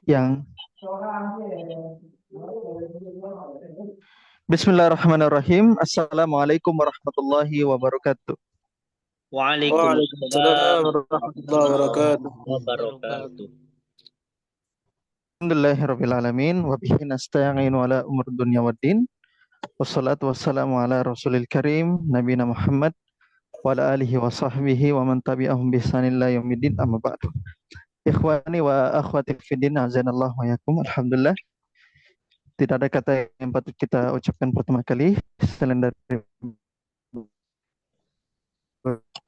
yang Bismillahirrahmanirrahim. Assalamualaikum warahmatullahi wabarakatuh. Waalaikumsalam Waalaikumsalam warahmatullahi warahmatullahi wabarakatuh. wabarakatuh. Alhamdulillahirabbil alamin wa bihi nasta'inu ala umur dunya waddin. Wassalatu wassalamu ala rasulil karim nabiyina Muhammad wa ala alihi wa sahbihi wa man tabi'ahum bi ihsanin ila yaumiddin amma ba'du. Ikhwani wa akhwati fiddin azanallahu wa yakum. Alhamdulillah, tidak ada kata yang patut kita ucapkan pertama kali selain dari bersyukur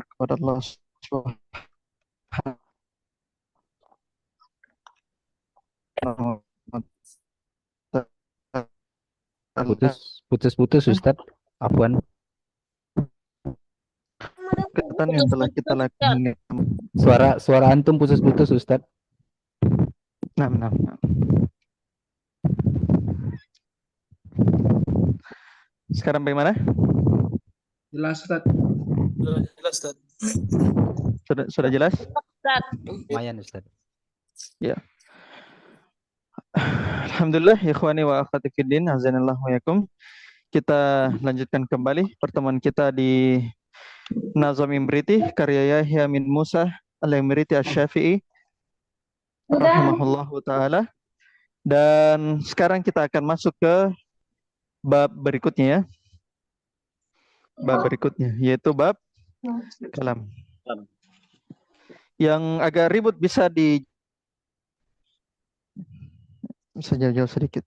kepada Allah Subhanahu wa ta'ala. Putus Ustadz. Afwan. Kegiatan yang telah kita lakukan ini. Suara antum putus Ustadz. Nah. Sekarang bagaimana? Jelas, Ustaz. Jelas, Ustaz. Sudah jelas? Lumayan Ustadz. Ya. Alhamdulillah, ikhwani wa akhwati fiddin, azanallahu wa yakum. Kita lanjutkan kembali pertemuan kita di Nazam Imriti karya Yahya bin Musa al-Imriti asy-Syafi'i rahimahullahu taala. Dan sekarang kita akan masuk ke bab berikutnya ya. Bab berikutnya yaitu bab kalam. Yang agak ribut bisa jauh-jauh sedikit.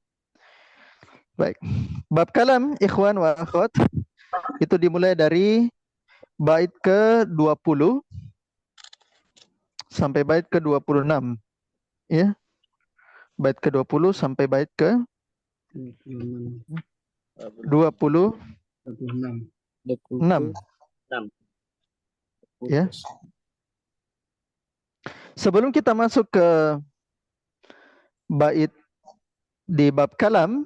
Baik. Bab kalam ikhwan wa akhwat itu dimulai dari bait ke-20 sampai bait ke-26. Ya. Bait ke-20 sampai bait ke-26. Ya. Sebelum kita masuk ke bait di bab kalam,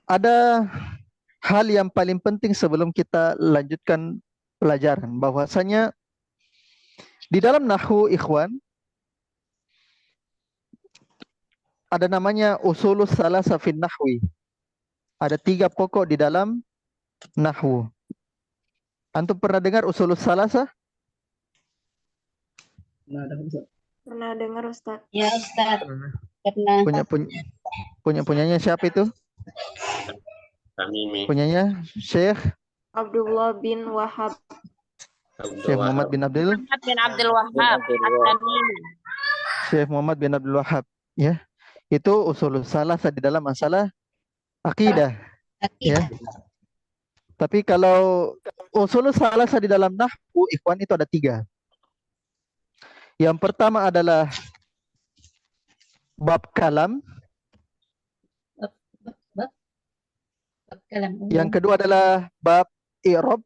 ada hal yang paling penting sebelum kita lanjutkan pelajaran, bahwasanya di dalam nahwu ikhwan ada namanya usulus salasa fin nahwi. Ada 3 pokok di dalam nahwu. Antum pernah dengar usulus salasa? Pernah dengar Ustaz? Ya Ustaz, Pernah. Punyanya siapa itu? Tamimi. Punyanya Syekh Abdullah bin Wahab. Syekh Muhammad bin Abdul Wahab At-Tamimi. Syekh Muhammad bin Abdul Wahab, ya. Itu usulus salasa di dalam masalah akidah, ya. Tapi kalau usulus salasa di dalam nahwu ikhwan itu ada 3. Yang pertama adalah bab kalam. Yang kedua adalah bab i'rab.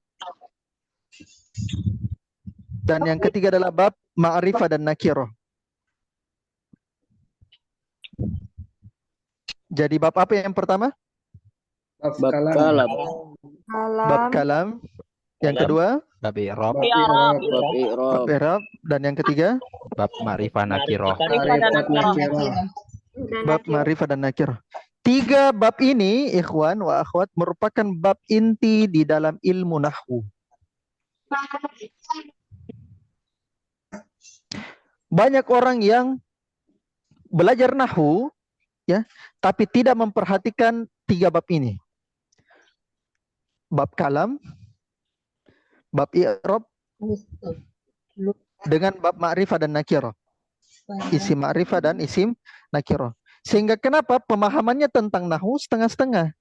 Dan yang ketiga adalah bab ma'rifah dan nakirah. Jadi bab apa yang pertama? Bab kalam. Bab kalam. Yang kedua Bab i'rab. bab i'rab. Dan yang ketiga Bab ma'rifah nakirah. bab ma'rifah dan nakirah. 3 bab ini ikhwan wa akhwat merupakan bab inti di dalam ilmu nahwu. Banyak orang yang belajar nahwu ya, tapi tidak memperhatikan 3 bab ini. Bab kalam, bab i'rab, dengan bab ma'rifah dan nakirah. Isim ma'rifah dan isim nakirah. Sehingga kenapa pemahamannya tentang nahwu setengah-setengah.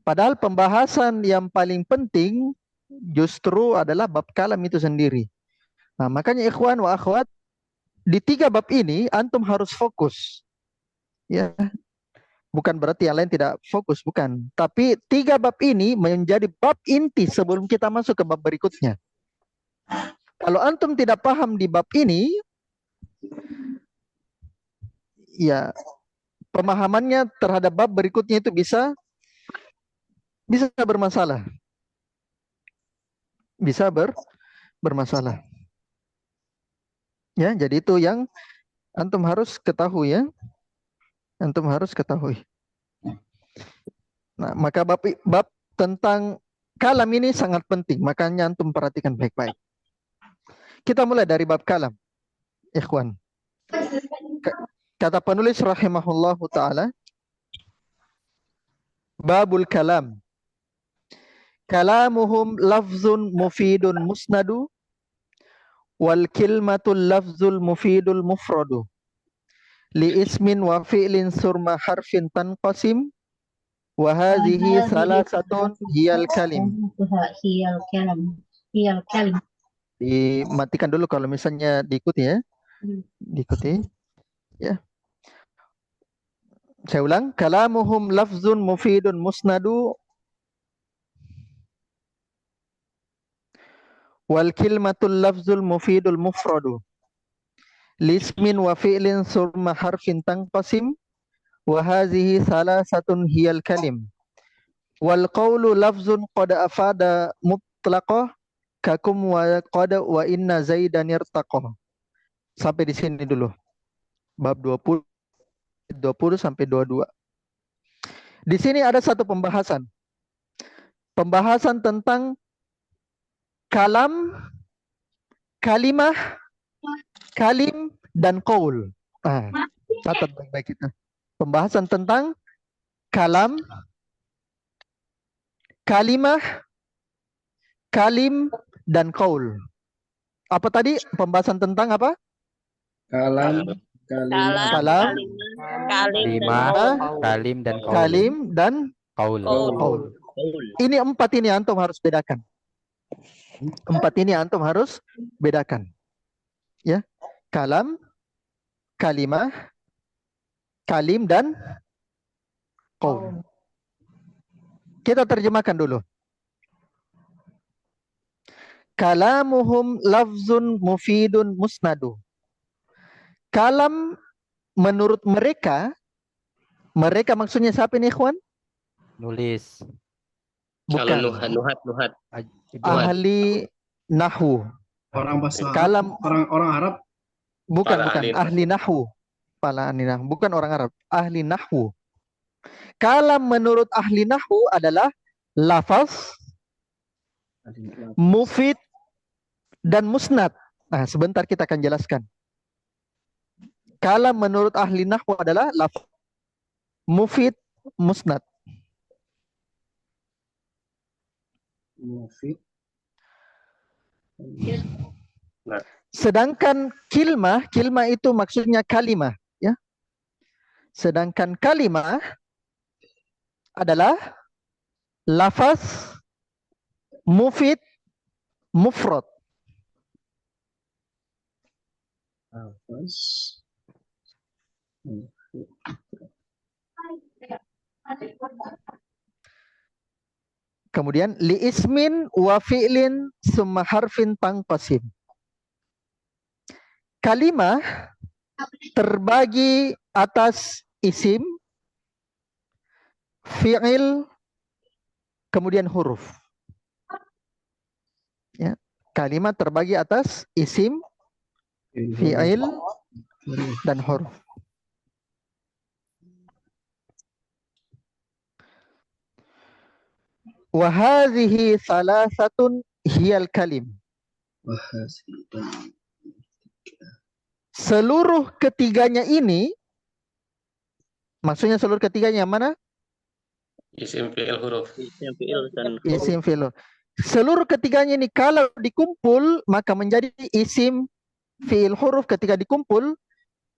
Padahal pembahasan yang paling penting justru adalah bab kalam itu sendiri. Nah, makanya ikhwan wa akhwat, di 3 bab ini antum harus fokus. Ya. Bukan berarti yang lain tidak fokus, bukan. Tapi 3 bab ini menjadi bab inti sebelum kita masuk ke bab berikutnya. Kalau antum tidak paham di bab ini, ya pemahamannya terhadap bab berikutnya itu bisa bermasalah. Bisa bermasalah. Ya, jadi itu yang antum harus ketahui ya. Antum harus ketahui. Nah, maka bab tentang kalam ini sangat penting, makanya antum perhatikan baik-baik. Kita mulai dari bab kalam, ikhwan. Kata penulis rahimahullahu taala, babul kalam. Kalamuhum lafzun mufidun musnadu wal kilmatul lafzul mufidul mufradu li ismin wa fi'lin surma harfin tanqasim wa hadhihi salasatun hiyal kalim. Hiyal kalim. Dimatikan dulu kalau misalnya diikuti ya. Diikuti. Ya. Saya ulang, kalamuhum lafzun mufidun musnadu wal kilmatul lafzul mufidul mufradu lismin wa fi'lin surma harfin tanqasim wa hazihi salasatun hiyal kalim wal qawlu lafzun qad afada mutlaqah kakum wa qad wa inna zaidan irtaqah. Sampai di sini dulu. Bab 20 sampai 22. Di sini ada satu pembahasan. Pembahasan tentang kalam, kalimah, kalim, dan qaul. Catat baik-baik kita. Pembahasan tentang kalam, kalimah, kalim, dan qaul. Apa tadi? Pembahasan tentang apa? Kalam, Kalam, Kalam, Kalim dan qaul. kalim, dan Qaul. qaul. Ini empat ini antum harus bedakan. Empat ini antum harus bedakan. Ya. Kalam, kalimah, kalim, dan qaul. Kita terjemahkan dulu. Kalamuhum lafzun mufidun musnadu. Kalam menurut mereka maksudnya siapa ini, ikhwan? Nulis. Bukan. Nuhat. Ahli nahwu. orang bahasa Kalam orang Arab. bukan Para ahli ahli nahwu. Para ahli nahwu, bukan orang Arab, ahli nahwu. Kalam menurut ahli nahwu adalah lafaz, mufid, dan musnad. Nah, sebentar kita akan jelaskan. Kalam menurut ahli nahwu adalah lafaz, mufid, musnad. Mufid. Sedangkan kilmah itu maksudnya kalimah, ya. Sedangkan kalimah adalah lafaz, mufid, mufrad. Lafaz. Kemudian li ismin wa fi'lin summa harfin tanqasim. Kalimah terbagi atas isim, fi'il, kemudian huruf. Ya, kalimat terbagi atas isim, fi'il, dan huruf. Wa hadhihi salasatun hiyal kalim. Seluruh ketiganya ini, maksudnya seluruh ketiganya mana? Isim fi'il huruf. Isim fi'il. Seluruh ketiganya ini kalau dikumpul maka menjadi isim fi'il huruf. Ketika dikumpul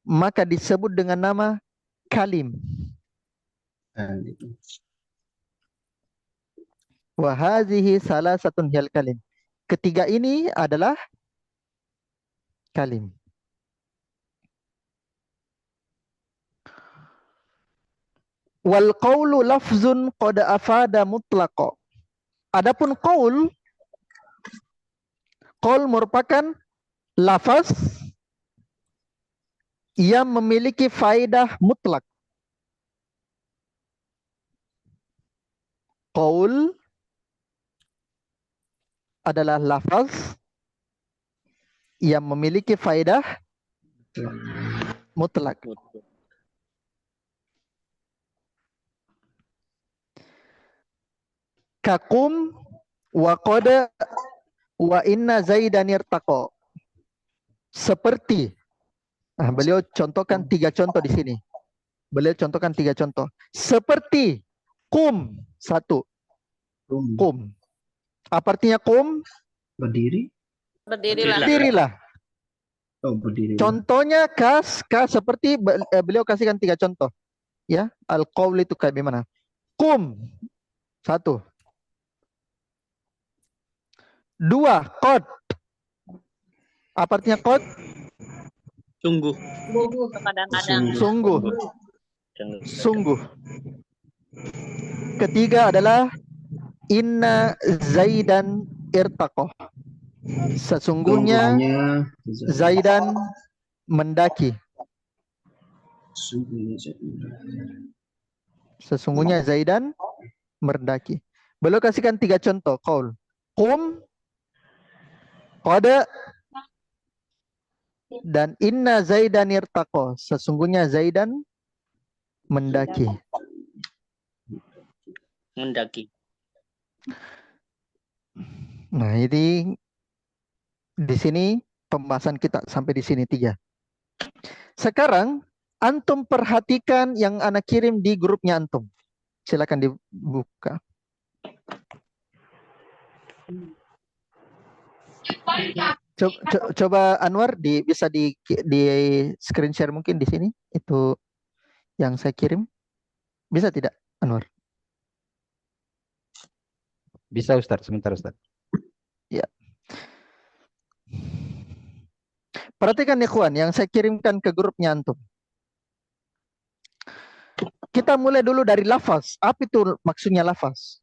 maka disebut dengan nama kalim. Wa hadhihi salasatun hiyal kalim. Ketiga ini adalah kalim. Wal qawlu lafzun qad afada mutlaqa. Adapun qaul merupakan lafaz yang memiliki faedah mutlak. Qaul adalah lafaz yang memiliki faedah Mutlak. Kakum wa qad wa inna zaidan irtaqa. Seperti. Nah, beliau contohkan 3 contoh di sini. Beliau contohkan 3 contoh. Seperti kum, 1. Kum. Apa artinya kum? Berdiri. Berdirilah. Berdirilah. Oh, berdiri. Contohnya kas seperti beliau kasihkan 3 contoh. Ya, al-qaul itu kayak gimana? Kum. 1. 2, qad. Apa artinya qad? Sungguh. Kadang-kadang. Sungguh. Sungguh. Ketiga adalah inna zaidan irtaqah. Sesungguhnya Zaidan mendaki. Sesungguhnya Zaidan mendaki. Beliau kasihkan 3 contoh qaul. Qum, qad, dan inna Zaidan irtaqa. Sesungguhnya Zaidan mendaki. Mendaki. Nah, ini di sini pembahasan kita sampai di sini 3. Sekarang antum perhatikan yang anak kirim di grupnya antum. Silakan dibuka. Coba Anwar bisa di screen share mungkin di sini itu yang saya kirim. Bisa tidak Anwar? Bisa Ustaz, sebentar Ustaz. Ya. Perhatikan ikhwan yang saya kirimkan ke grupnya antum. Kita mulai dulu dari lafaz. Apa itu maksudnya lafaz?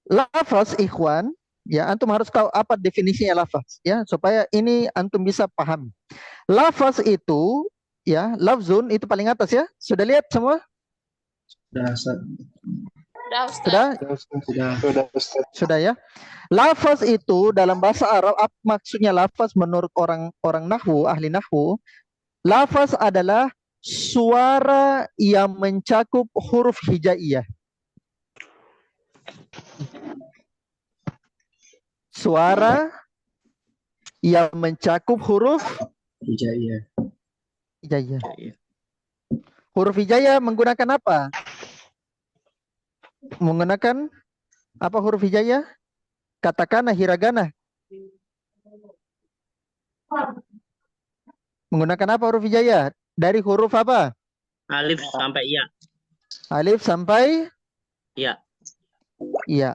Lafaz ikhwan, ya antum harus tahu apa definisinya lafaz, ya supaya ini antum bisa paham. Lafaz itu, ya lafzun itu paling atas ya. Sudah lihat semua? Sudah ya. Lafaz itu dalam bahasa Arab, apa maksudnya lafaz menurut orang nahwu, ahli nahwu? Lafaz adalah suara yang mencakup huruf hijaiyah. Suara yang mencakup huruf hijaiyah. Huruf hijaiyah menggunakan apa? Menggunakan apa huruf hijaiyah? Katakana, hiragana. Menggunakan apa huruf hijaiyah? Dari huruf apa? Alif sampai ya. Alif sampai Ya. ya.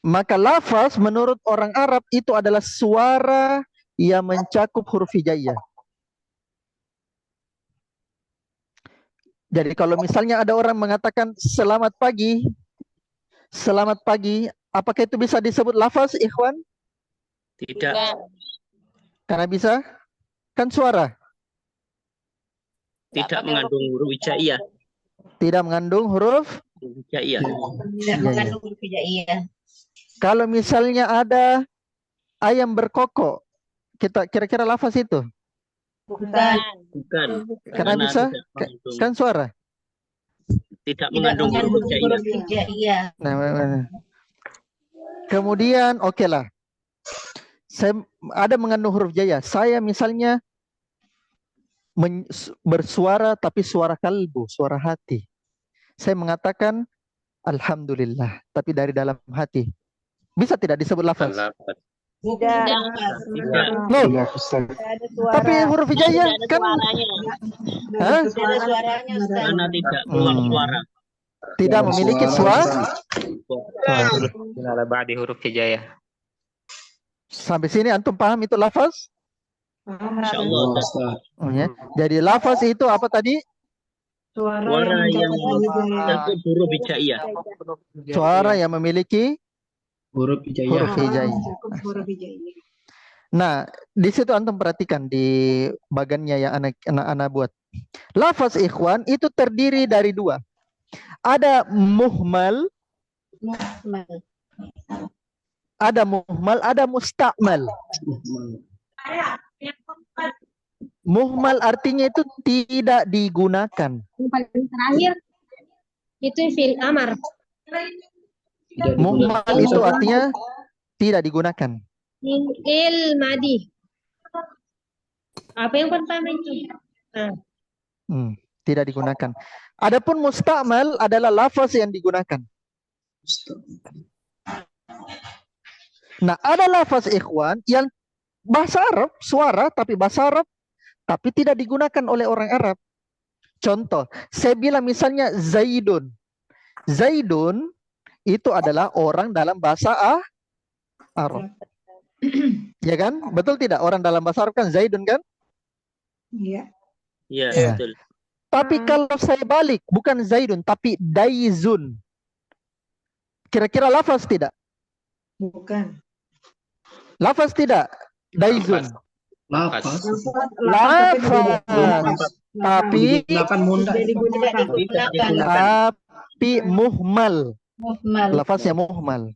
Maka lafaz menurut orang Arab itu adalah suara yang mencakup huruf hijaiyah. Jadi kalau misalnya ada orang mengatakan selamat pagi, apakah itu bisa disebut lafaz, ikhwan? Tidak. Karena bisa kan suara. Tidak mengandung huruf hijaiyah. Tidak mengandung huruf Hijaiyah. Kalau misalnya ada ayam berkokok, kita kira-kira lafaz itu? Bukan. Karena bisa kan suara. Tidak mengandung huruf hijaiyah. Nah, kemudian oke lah. Saya ada mengandung huruf hijaiyah. Saya misalnya bersuara tapi suara kalbu, suara hati. Saya mengatakan alhamdulillah tapi dari dalam hati. Bisa tidak disebut lafaz? Tidak. Loh, tapi huruf hijaiyah kan Ada suaranya, Ustaz. Karena tidak keluar suara. tidak memiliki suara. Ala ba'di huruf hijaiyah. Sampai sini antum paham itu lafaz? Insyaallah. Oh, ya. Jadi lafaz itu apa tadi? Suara yang mencakup huruf hijaiyah. Suara yang memiliki Huruf huruf hijaiyah. hijaiyah. Nah, di situ antum perhatikan di bagannya yang anak-anak buat. Lafaz ikhwan itu terdiri dari 2. Ada muhmal, ada musta'mal. Muhmal artinya itu tidak digunakan. Yang paling terakhir itu fil amar. Tidak Muhmal digunakan. itu artinya tidak digunakan. Il madi. Apa yang pertama itu? Nah, Tidak digunakan. Adapun musta'mal adalah lafaz yang digunakan. Nah, ada lafaz ikhwan yang bahasa Arab, suara tapi bahasa Arab, tapi tidak digunakan oleh orang Arab. Contoh, saya bilang misalnya Zaidun. Zaidun itu adalah orang dalam bahasa Arab. Ya kan? Betul tidak? Orang dalam bahasa Arab kan Zaidun kan? Iya. Iya, Ya. betul. Tapi kalau saya balik, bukan Zaidun, tapi Daizun. Kira-kira lafaz tidak? Bukan. Lafaz tidak? Daizun. Lapas. Lafaz. Tapi Digunakan munda. tapi muhmal. Muhmal. Lafaznya muhmal.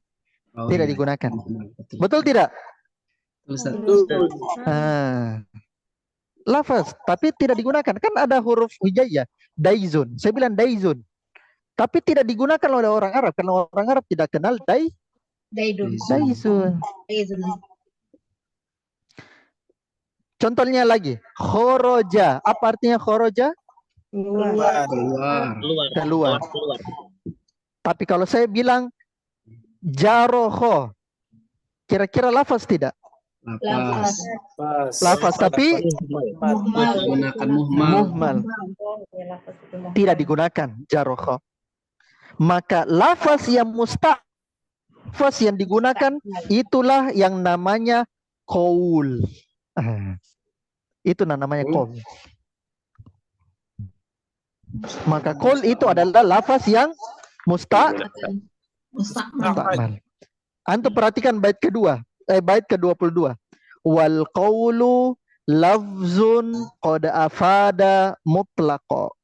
Oh, Tidak iya. digunakan. Betul. Betul tidak? Ustaz. Betul. Lafaz, tapi tidak digunakan. Kan ada huruf hijaiyah. Daizun. Saya bilang daizun. Tapi tidak digunakan oleh orang Arab. Karena orang Arab tidak kenal Daidun. daizun. Daidun. Contohnya lagi. Khoroja. Apa artinya khoroja? Keluar. Keluar. Keluar. Keluar. Tapi kalau saya bilang jaroho. Kira-kira lafaz tidak? Lapas. Lafaz, tapi Muhmal. Gunakan muhmal. muhmal. Tidak digunakan jaroho. Maka lafaz yang lafaz yang digunakan itulah yang namanya qaul. Itu namanya qaul. Maka qaul itu adalah lafaz yang musta'mal. Antum perhatikan bait kedua, bait ke-22. Wal qaulu lafzun qad afada mutlaqo.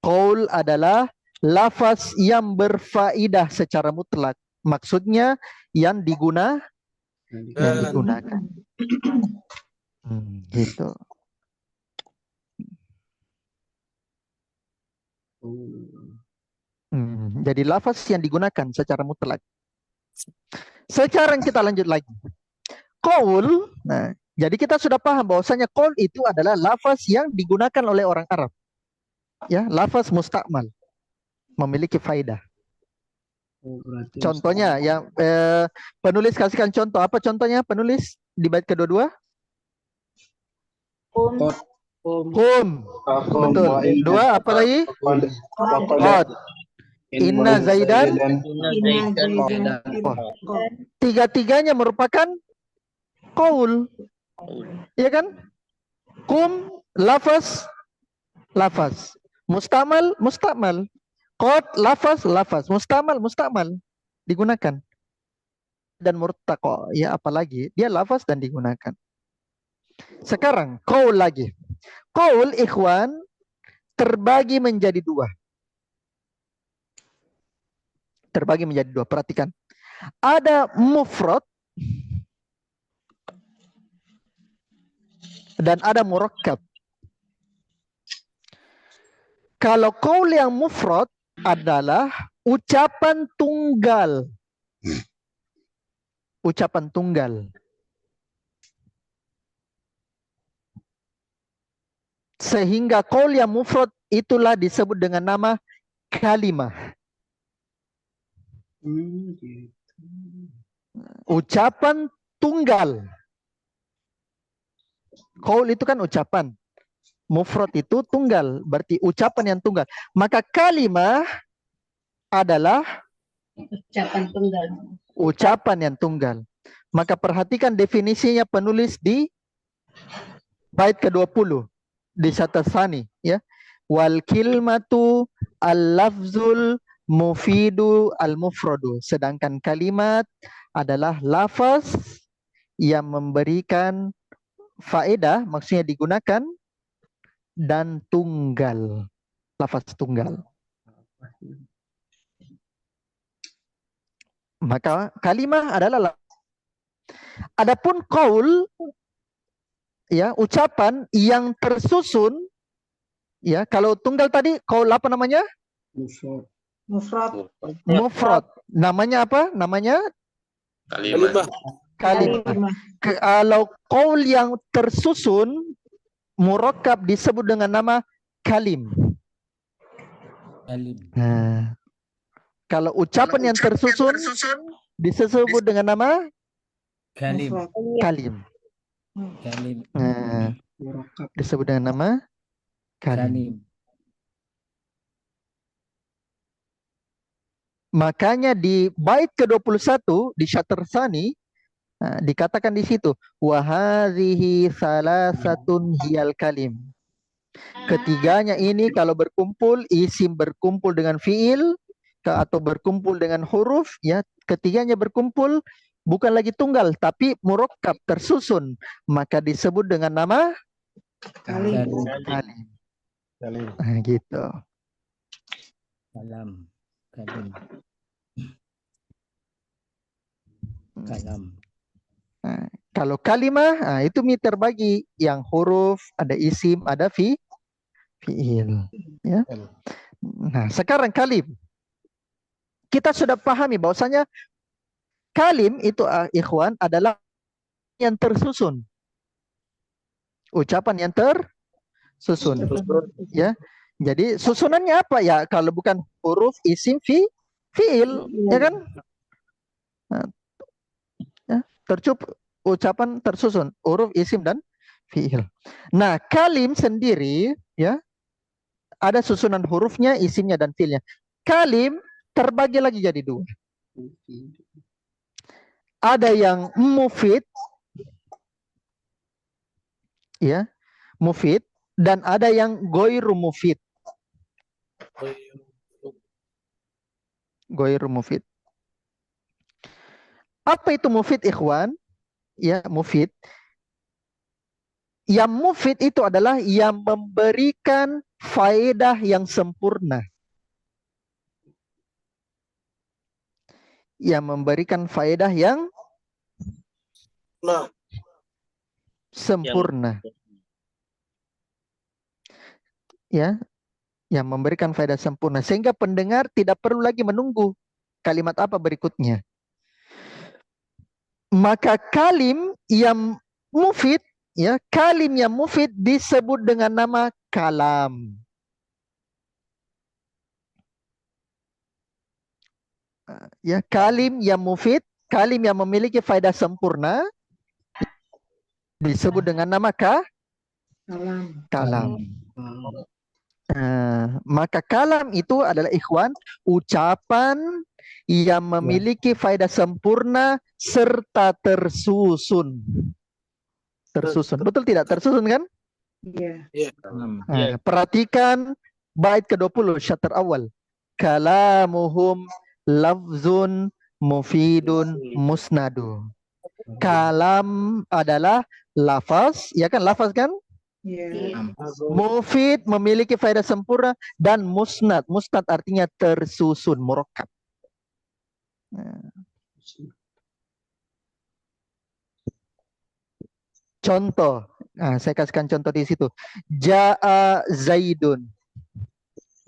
Qaul adalah lafaz yang berfaedah secara mutlak. Maksudnya yang digunakan. Gitu. Jadi lafaz yang digunakan secara mutlak. Sekarang kita lanjut lagi. Qaul, nah, jadi kita sudah paham bahwasanya qaul itu adalah lafaz yang digunakan oleh orang Arab. Ya, lafaz musta'mal. Memiliki faedah. Contohnya ya, penulis kasihkan contoh. Apa contohnya penulis di bait kedua-dua? Hum. Betul. Dua apa lagi? Qad. Inna Zaidan. Tiga-tiganya merupakan qaul. Iya kan? Kum lafaz mustamal qad lafaz mustamal digunakan. Dan murtaqa, ya apalagi dia lafaz dan digunakan. Sekarang qaul lagi. Qaul ikhwan terbagi menjadi dua. Perhatikan. Ada mufrad dan ada murakkab. Kalau qaul yang mufrad adalah ucapan tunggal. Ucapan tunggal. Sehingga qaul yang mufrad itulah disebut dengan nama kalimah. Ucapan tunggal. Qaul itu kan ucapan. Mufrad itu tunggal, berarti ucapan yang tunggal. Maka kalimah adalah ucapan yang tunggal. Maka perhatikan definisinya penulis di bait ke-20 di Syatasani, ya. Wal kilmatu al-lafzul mufidu al-mufradu. Sedangkan kalimat adalah lafaz yang memberikan faedah, maksudnya digunakan, dan tunggal. Lafaz tunggal. Maka kalimah adalah adapun qaul ya, ucapan yang tersusun, ya, kalau tunggal tadi qaul apa namanya? Mufrad. Mufrad. Namanya apa? Namanya Kalimah. kalimah. Kalau qaul yang tersusun murakkab disebut dengan nama kalim. Nah, kalau ucapan yang tersusun disebut dengan nama kalim. Nah, disebut dengan nama kalim. Makanya di bait ke-21 di Syatr Tsani dikatakan di situ wa hadhihi salasatun hiyal kalim. Ketiganya ini kalau berkumpul, isim berkumpul dengan fiil atau berkumpul dengan huruf, ya, ketiganya berkumpul bukan lagi tunggal tapi murakkab tersusun, maka disebut dengan nama Kalim. kalim. Nah, gitu. Kalim. Nah, kalau kalimah, itu terbagi yang huruf, ada isim, ada fiil. Ya. Nah, sekarang kalim. Kita sudah pahami bahwasanya kalim itu ikhwan adalah yang tersusun. Ucapan yang tersusun. Ya. Jadi susunannya apa ya? Kalau bukan huruf, isim, fiil, ya kan? Nah, ya, ucapan tersusun, huruf, isim, dan fiil. Nah, kalim sendiri, ya, ada susunan hurufnya, isimnya, dan fiilnya. Kalim terbagi lagi jadi dua. Ada yang mufid, ya, mufid, dan ada yang ghairu mufid. Ghairu mufid. Apa itu mufid, ikhwan? Ya, mufid. Yang mufid itu adalah yang memberikan faedah yang sempurna. Yang memberikan faedah yang sempurna. Ya, yang memberikan faedah sempurna sehingga pendengar tidak perlu lagi menunggu kalimat apa berikutnya. Maka kalim yang mufid, ya, kalim yang mufid disebut dengan nama kalam. Ya, kalim yang mufid, kalim yang memiliki faedah sempurna disebut dengan nama kalam. Maka kalam itu adalah, ikhwan, ucapan yang memiliki faedah sempurna serta tersusun. Tersusun, betul tidak? Tersusun kan? Iya. Perhatikan bait ke-20 Syatr awal. Kalamuhum lafzun mufidun musnadu. Kalam adalah lafaz, ya kan? Lafaz kan? Mufid memiliki faedah sempurna, dan musnad. Musnad artinya tersusun, murakkab. Contoh, saya kasihkan contoh di situ. Ja'a Zaidun.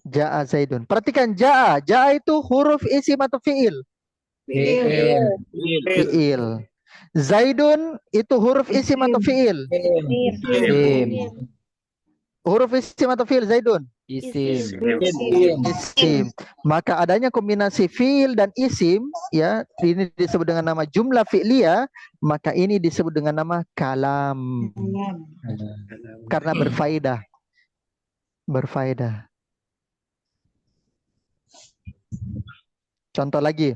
Ja'a Zaidun. Perhatikan ja'a. Ja'a itu huruf isim atau fiil? Fiil. Zaidun itu huruf isim atau fiil? Huruf isim atau fiil Zaidun? Isim. Maka adanya kombinasi fiil dan isim, ya, ini disebut dengan nama jumlah fi'liyah, maka ini disebut dengan nama kalam. Karena berfaedah. Contoh lagi.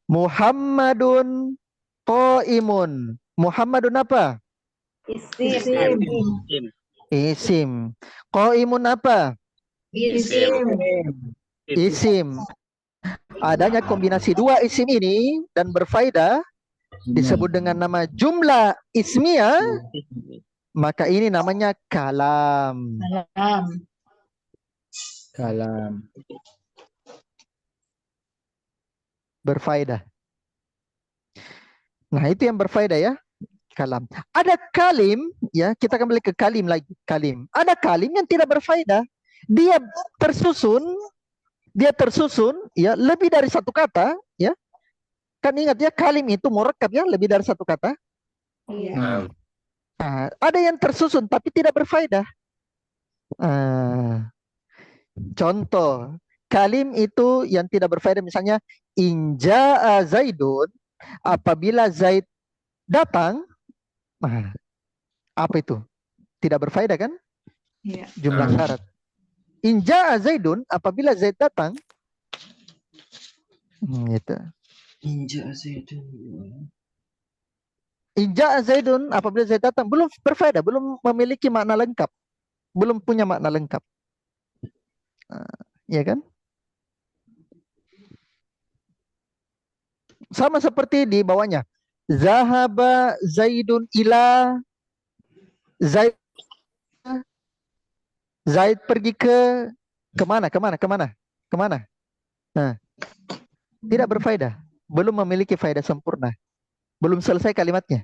Muhammadun qaimun. Muhammadun apa? Isim. Qaimun apa? Isim. Adanya kombinasi dua isim ini dan berfaedah disebut dengan nama jumlah ismiyah, maka ini namanya kalam. Berfaedah. Nah, itu yang berfaedah, ya. kalam. Ada kalim, ya kita kembali ke kalim lagi. Kalim. Ada kalim yang tidak berfaedah. Dia tersusun, ya lebih dari satu kata, ya. Kan ingat ya kalim itu murakkab ya, lebih dari satu kata. Iya. Nah, ada yang tersusun tapi tidak berfaedah. Contoh, kalim itu yang tidak berfaedah misalnya inja'a Zaidun, apabila Zaid datang. Nah, apa itu? Tidak berfaedah kan? Iya. Jumlah syarat. Inja'a Zaidun, apabila Zaid datang. Gitu. Inja'a Zaidun, apabila Zaid datang, belum berfaedah, belum memiliki makna lengkap. Belum punya makna lengkap. Ya kan? Sama seperti di bawahnya. Zahaba Zaidun ila Zaid. Zaid pergi kemana? Nah, tidak berfaedah. Belum memiliki faedah sempurna. Belum selesai kalimatnya.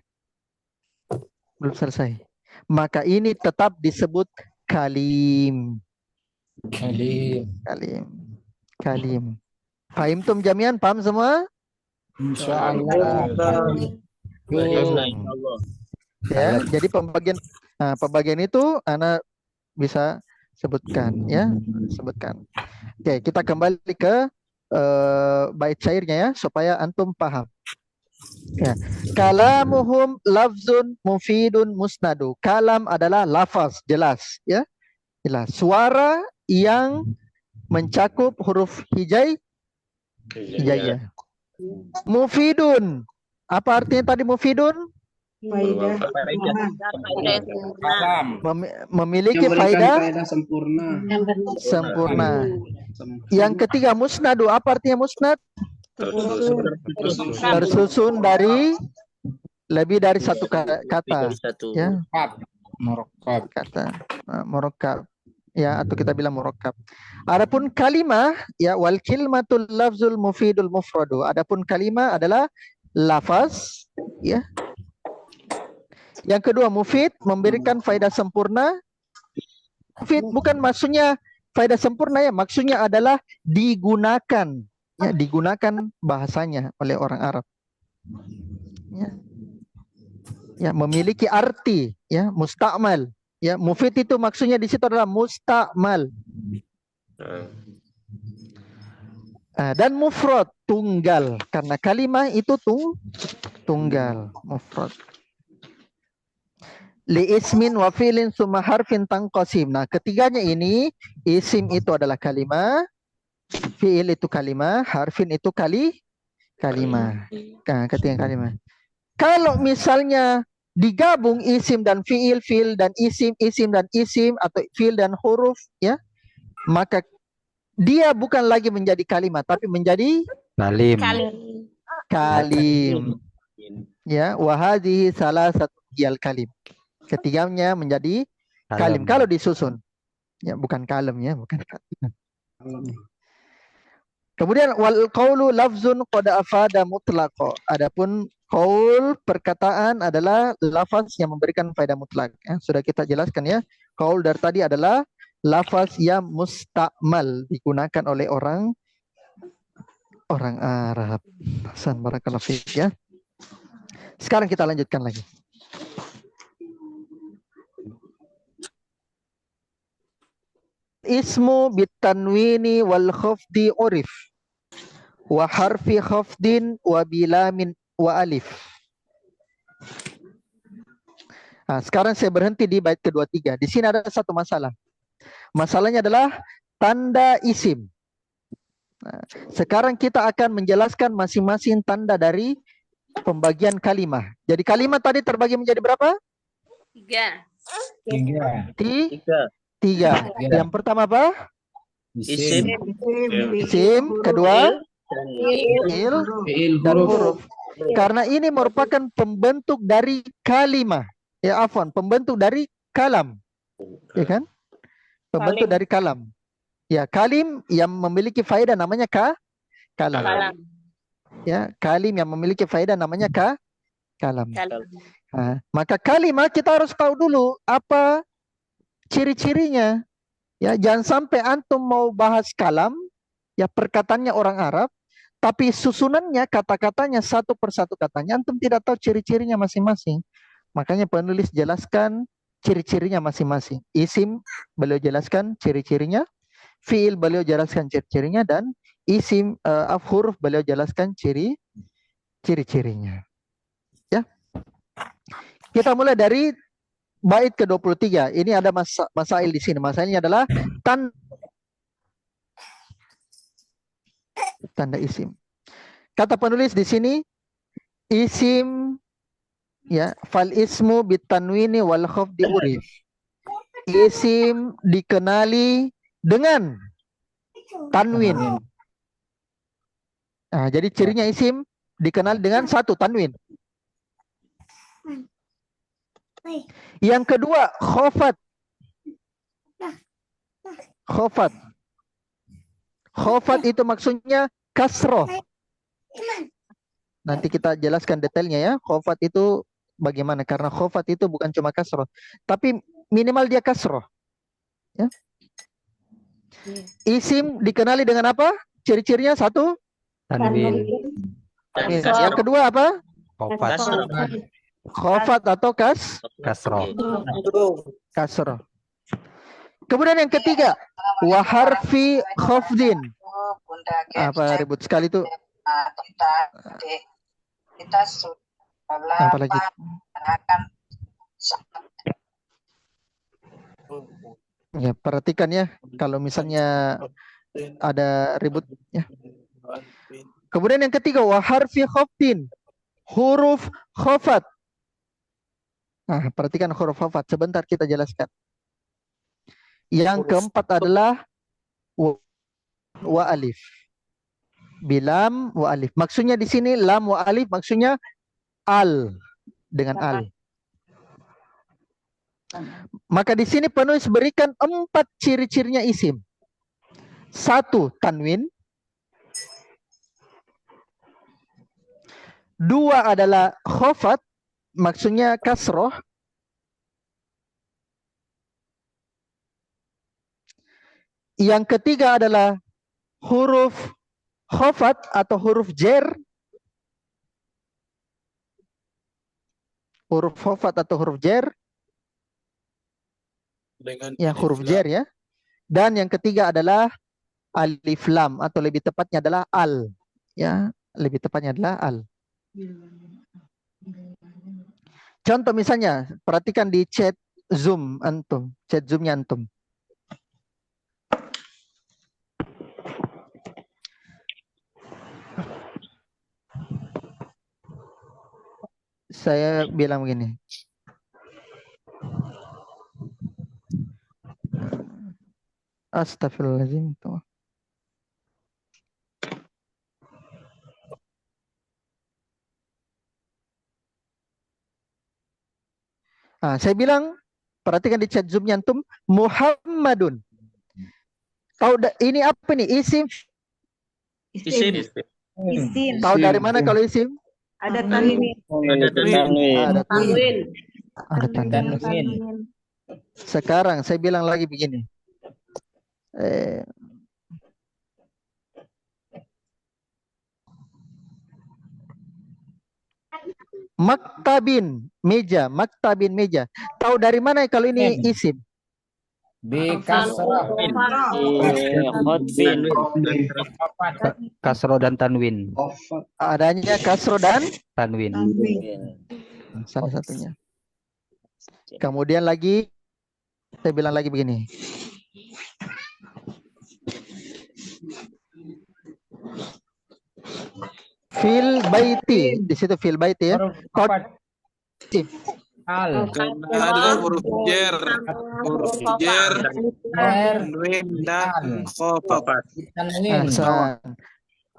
Belum selesai. Maka ini tetap disebut kalim. Kalim. Fahimtum jami'an? Paham semua? Insyaallah. Ya, jadi pembagian itu Ana bisa sebutkan, ya, sebutkan. Oke, kita kembali ke bait syairnya ya, supaya antum paham. Ya. Kalamuhum lafzun mufidun musnadu. Kalam adalah lafaz, jelas, ya. Jelas. Suara yang mencakup huruf hijaiyah. Mufidun. Apa artinya tadi mufidun? Faedah. Memiliki Memberikan faedah sempurna. Yang ketiga musnadu. Apa artinya musnad? Tersusun dari lebih dari satu kata. Ya. Murakkab. Kata murakkab. Ya, atau kita bilang murakkab. Adapun kalimah, ya, wal kilmatul lafzul mufidul mufradu. Adapun kalimah adalah lafaz, ya. Yang kedua mufid, memberikan faedah sempurna. Mufid bukan maksudnya faedah sempurna, ya, maksudnya adalah digunakan, ya, digunakan bahasanya oleh orang Arab. Ya. Ya, memiliki arti, ya, musta'mal. Ya, mufid itu maksudnya di situ adalah musta'mal. Dan mufrad, tunggal, karena kalimah itu tunggal, mufrad. Li ismin wa fi'lin summa harfin tanqasim. Nah, ketiganya ini, isim itu adalah kalimah, fi'il itu kalimah, harfin itu kalimah. Nah, ketiga kalimah. Kalau misalnya digabung isim dan fi'il, fi'il dan isim dan isim, atau fi'il dan huruf, ya, maka dia bukan lagi menjadi kalimat, tapi menjadi kalim. Ya, wahadihi salah satu kalim. Ketiganya menjadi kalim kalau disusun. Ya, bukan kalem, ya, bukan kalim. Kemudian wal qaulu lafzun qad afada mutlaqo. Adapun qaul, perkataan, adalah lafaz yang memberikan faedah mutlak. Ya, sudah kita jelaskan, ya. Qaul dari tadi adalah lafaz yang musta'mal, digunakan oleh orang Arab. Hasan, barakallahu fiik, ya. Sekarang kita lanjutkan lagi. Ismu bitanwini wal khafdi urif wa harfi khafdin wa bilamin wa alif. Nah, sekarang saya berhenti di bait kedua tiga. Di sini ada satu masalah. Masalahnya adalah tanda isim. Nah, sekarang kita akan menjelaskan masing-masing tanda dari pembagian kalimah. Jadi kalimah tadi terbagi menjadi berapa? Tiga. Yang pertama apa? Isim. Isim. Kedua? Fi'il dan huruf. Karena ini merupakan pembentuk dari kalimah. Ya, afwan, pembentuk dari kalam. Ya kan? Pembentuk dari kalam. Ya, kalim yang memiliki faedah namanya kalam. Ya, kalim yang memiliki faedah namanya kalam. Nah, maka kalimat kita harus tahu dulu apa ciri-cirinya. Ya, jangan sampai antum mau bahas kalam, ya perkataannya orang Arab, tapi susunannya kata-katanya satu persatu katanya antum tidak tahu ciri-cirinya masing-masing. Makanya penulis jelaskan ciri-cirinya masing-masing. Isim beliau jelaskan ciri-cirinya, fiil beliau jelaskan ciri-cirinya, dan isim huruf beliau jelaskan ciri-cirinya. Ya. Kita mulai dari bait ke-23. Ini ada masail di sini. Masailnya adalah tanda isim. Kata penulis di sini isim, ya, fal ismu bitanwini wal khafdi urif. Isim dikenali dengan tanwin. Nah, jadi cirinya isim dikenali dengan satu, tanwin. Yang kedua, khofat. Khofat. Khofat itu maksudnya kasroh. Nanti kita jelaskan detailnya ya. Khofat itu bagaimana? Karena khofat itu bukan cuma kasroh, tapi minimal dia kasroh. Ya. Isim dikenali dengan apa? Ciri-cirinya satu, Tanwin. Yang kedua apa? Khofat. Khofat atau Kasroh. kasroh. Kemudian yang ketiga, waharfi khofdin. Apa ribut sekali itu? Kita sudah Apa lagi? Ya, perhatikan ya, kalau misalnya ada ribut ya. Kemudian yang ketiga, waharfi khofdin, huruf khofat. Nah, perhatikan huruf khofat. Sebentar kita jelaskan. Yang keempat adalah wa alif. Bilam wa alif. Maksudnya di sini lam wa alif maksudnya al, dengan al. Maka di sini penulis berikan 4 ciri-cirinya isim. 1, tanwin. 2 adalah khofat, maksudnya kasroh. Yang ketiga adalah huruf khofat atau huruf jer. Huruf khofat atau huruf jer. Ya, huruf jer ya. Dan yang ketiga adalah alif lam atau lebih tepatnya adalah al. Ya, lebih tepatnya adalah al. Contoh misalnya, perhatikan di chat Zoom antum, chat Zoom-nya antum. Saya bilang begini. Astagfirullahaladzim. Saya bilang, perhatikan di chat Zoom-nya antum, Muhammadun. Tahu ini apa nih? Isim. Tahu dari mana kalau isim? Ada tanwin. Ada tanwin. Sekarang saya bilang lagi begini. Maktabin, meja. Maktabin, meja. Tahu dari mana kalau ini isim? Kasroh dan tanwin. Adanya kasroh dan Tanwin. salah satunya. Kemudian lagi, saya bilang lagi begini. Fil baiti, di situ fil baiti ya. Ada huruf jer, tanwin dan khofat.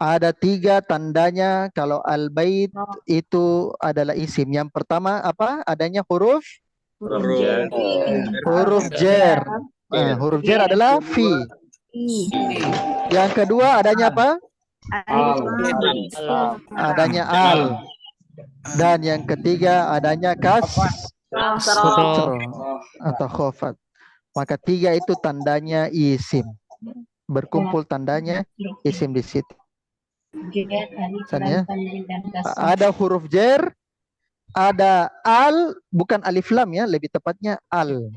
Ada 3 tandanya kalau al-bait itu adalah isim. Yang pertama apa? Adanya huruf jer. Huruf jer adalah fi. Yang kedua adanya apa? Adanya al. Dan yang ketiga adanya kasro atau khofat. Maka tiga itu tandanya isim. Berkumpul tandanya isim di situ. Misalnya, ada huruf jer, ada al, bukan alif lam ya, lebih tepatnya al.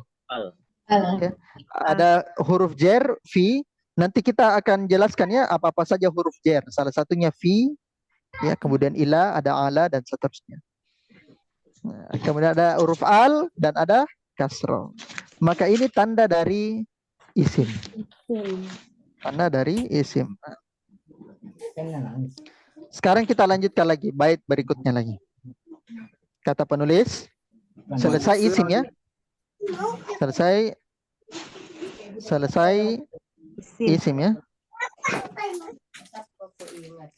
Ya. Ada huruf jer, fi. Nanti kita akan jelaskan ya apa-apa saja huruf jer. Salah satunya fi, ya, kemudian ila, ada ala dan seterusnya. Nah, kemudian ada huruf al dan ada kasro. Maka ini tanda dari isim. Tanda dari isim. Sekarang kita lanjutkan lagi bait berikutnya lagi. Kata penulis, selesai isim ya. Selesai isim ya.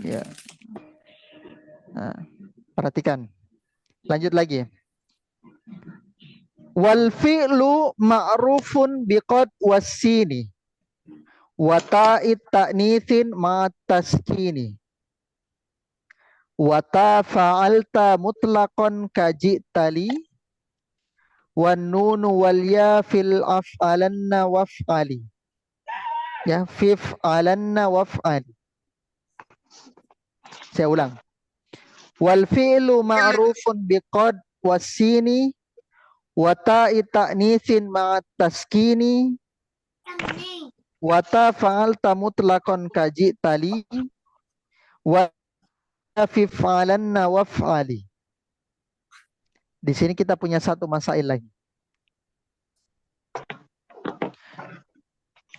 Ya. Nah, perhatikan. Lanjut lagi. Wal fi'lu ma'rufun biqad wassini wa ta'id ta'nitsin ma taskini wa ta fa'alta mutlaqan kajitali wan nunu wal ya fil af'alanna waf'ali. Ya, fif'alanna waf'ali. Saya ulang. Wal fi'lu ma'rufun biqad wassini wa ta'i ta'nitsin ma taskini wa ta fa'alta mutlaqan kajitali wa fi fa'alanna waf'ali. Di sini kita punya satu masail lagi.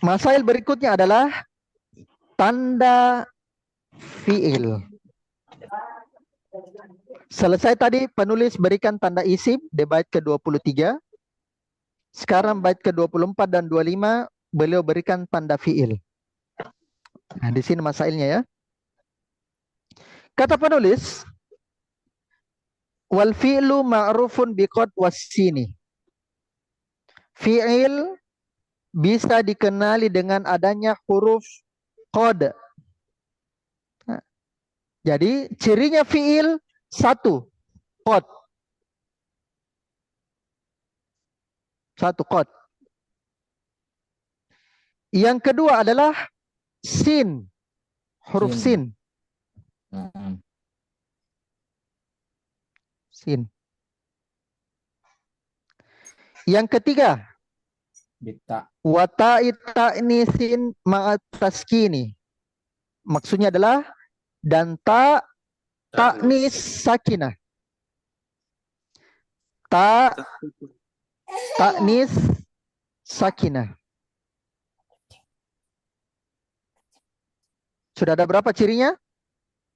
Masail berikutnya adalah tanda fi'il. Selesai tadi penulis berikan tanda isim di bait ke-23. Sekarang bait ke-24 dan 25 beliau berikan tanda fi'il. Nah, di sini masailnya ya. Kata penulis, wal fi'lu ma'rufun biqad wassini. Fi'il bisa dikenali dengan adanya huruf qad. Nah, jadi cirinya fi'il satu, qad. Satu qad. Yang kedua adalah sin. Huruf sin. Sin. Yang ketiga, wa ta'id ta'nitsin ma'a taskini. Maksudnya adalah dan ta ta'nis sakinah. Ta ta'nis sakinah. Sudah ada berapa cirinya?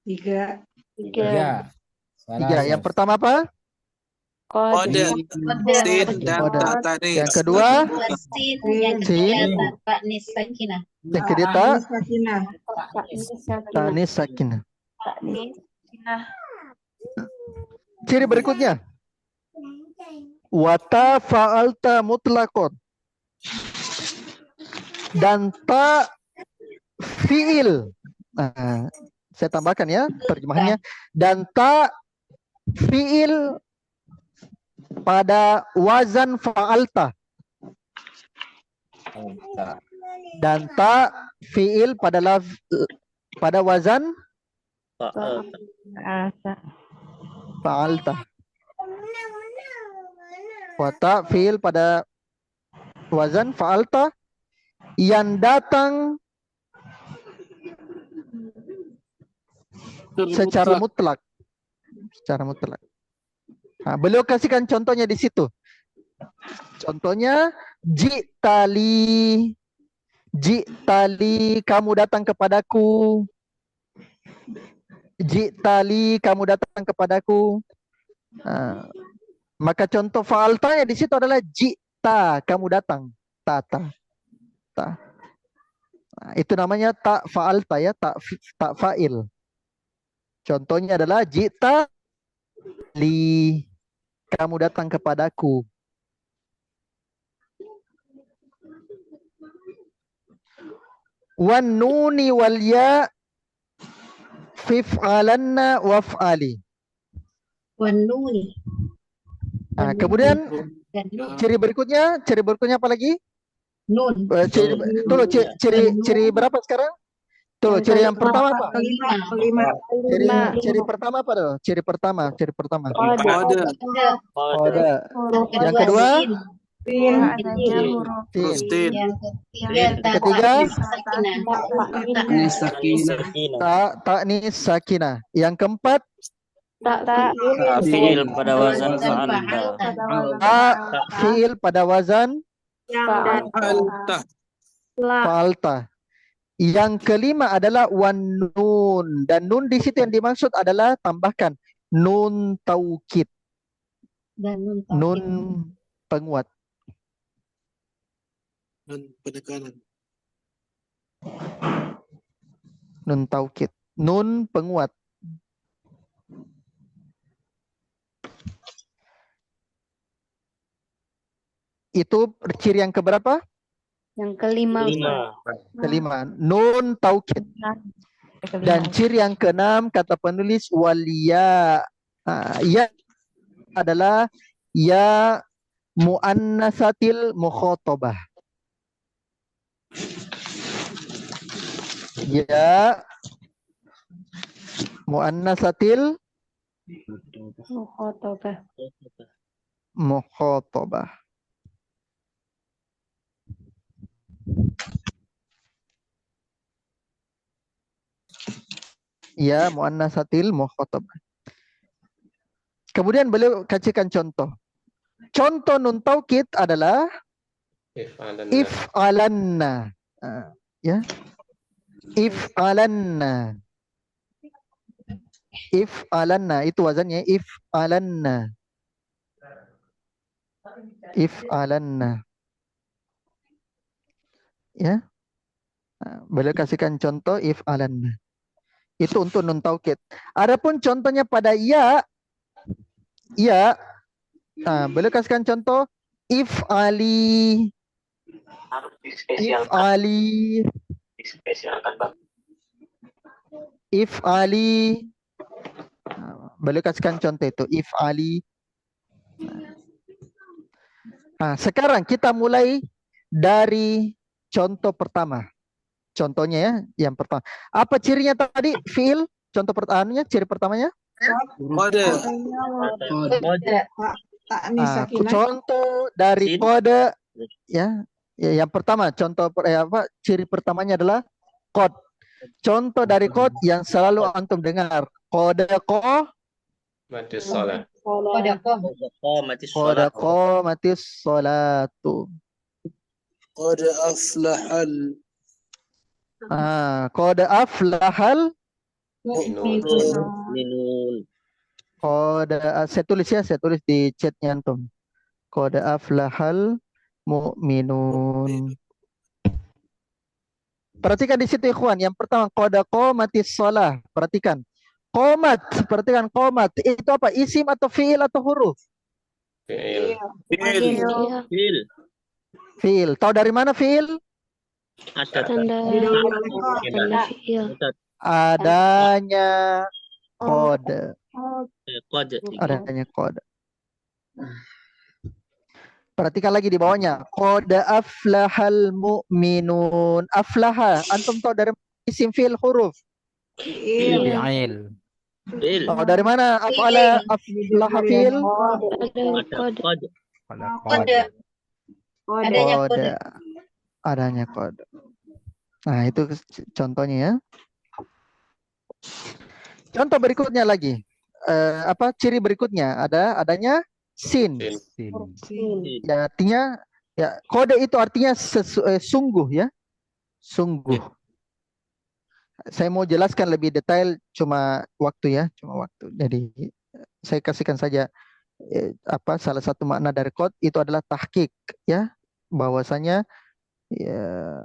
Tiga. Tiga. Yang pertama apa? Kode, sin, dan ta tanis. Yang kedua, sin. Yang ketiga, ta'nis sakinah. Ciri berikutnya, wa ta fa'alta mutlaqan. Dan ta fi'il. Nah, saya tambahkan ya terjemahannya. Dan ta fi'il pada wazan fa'alta. Dan ta fi'il pada wazan fa'alta. Wa ta fi'il pada wazan fa'alta yang datang secara mutlak. Secara mutlak. Nah, beliau kasihkan contohnya di situ. Contohnya, jitali, kamu datang kepadaku. Jitali, kamu datang kepadaku. Nah, maka contoh fa'altanya di situ adalah jita, kamu datang. Ta. Nah, itu namanya ta fa'alta ya, ta fa'il. Contohnya adalah jita li, kamu datang kepadaku. Wan nuni wal ya fif'alanna waf'ali. Wanuni. Nah, kemudian Dan nun. ciri berikutnya apa lagi? Nun. Ciri berapa sekarang? Tuh, Yang ciri yang pertama apa? Kelima. Ciri pertama apa tuh? Ciri pertama. Kode. Kode. Yang kedua, Sin. adanya huruf sin. Sin. Yang Ketiga, Anis sakinah. ta'nis sakinah. Yang keempat, Fiil pada wazan fa'alta. fiil pada wazan Alta. fa'alta. Yang kelima adalah wan nun, dan nun di situ yang dimaksud adalah tambahkan nun taukid, Dan nun. nun penguat. Dan penekanan. Nun taukid, nun penguat. Itu ciri yang keberapa? Yang kelima. Kelima, nun taukid. Dan ciri yang keenam kata penulis waliya. Ya adalah ya muannasatil mukhatabah. Ya muannasatil mukhatabah. Ya muannasatil mukhatabah. Kemudian beliau kasihkan contoh. Contoh nun taukid adalah if'alanna. Ya. If'alanna. If'alanna itu wazannya if'alanna. If'alanna. Ya. Beliau kasihkan contoh if'alanna. Itu untuk nun taukid. Adapun contohnya pada ya, beliau kasihkan contoh if'ali. If'ali. If'ali. Beliau kasihkan contoh itu if'ali. Sekarang kita mulai dari contoh pertama. Contohnya ya, yang pertama. Apa cirinya tadi? Fiil. Contoh pertamanya, ciri pertamanya? Kode. Contoh dari kode, ya. Yang pertama, ciri pertamanya adalah kod. Contoh dari kod yang selalu antum dengar. Kode Matis sholat. Kode matis sholatu. Kode aflahal. Kode aflahal Minun. kode, saya tulis di chatnya antum. Kode aflahal mu'minun. Perhatikan di situ ikhwan. Yang pertama kode qomatis shalah. Perhatikan. Qomat, perhatikan qomat. Itu apa? Isim atau fiil atau huruf? Fiil. Fiil. Tahu dari mana fiil? Adanya kode. Adanya kode. Perhatikan lagi di bawahnya. Kode aflahal mu'minun. Aflaha. Antum tahu dari isim fiil huruf? Fi'il. Tahu dari mana? Aflaha fiil? Kode. Adanya kode. Nah, itu contohnya ya. Contoh berikutnya lagi. Ciri berikutnya adanya sin. Ya, artinya ya kode itu artinya sungguh ya. Sungguh. Saya mau jelaskan lebih detail cuma waktu. Jadi saya kasihkan saja salah satu makna dari kode itu adalah tahqiq ya. Bahwasanya ya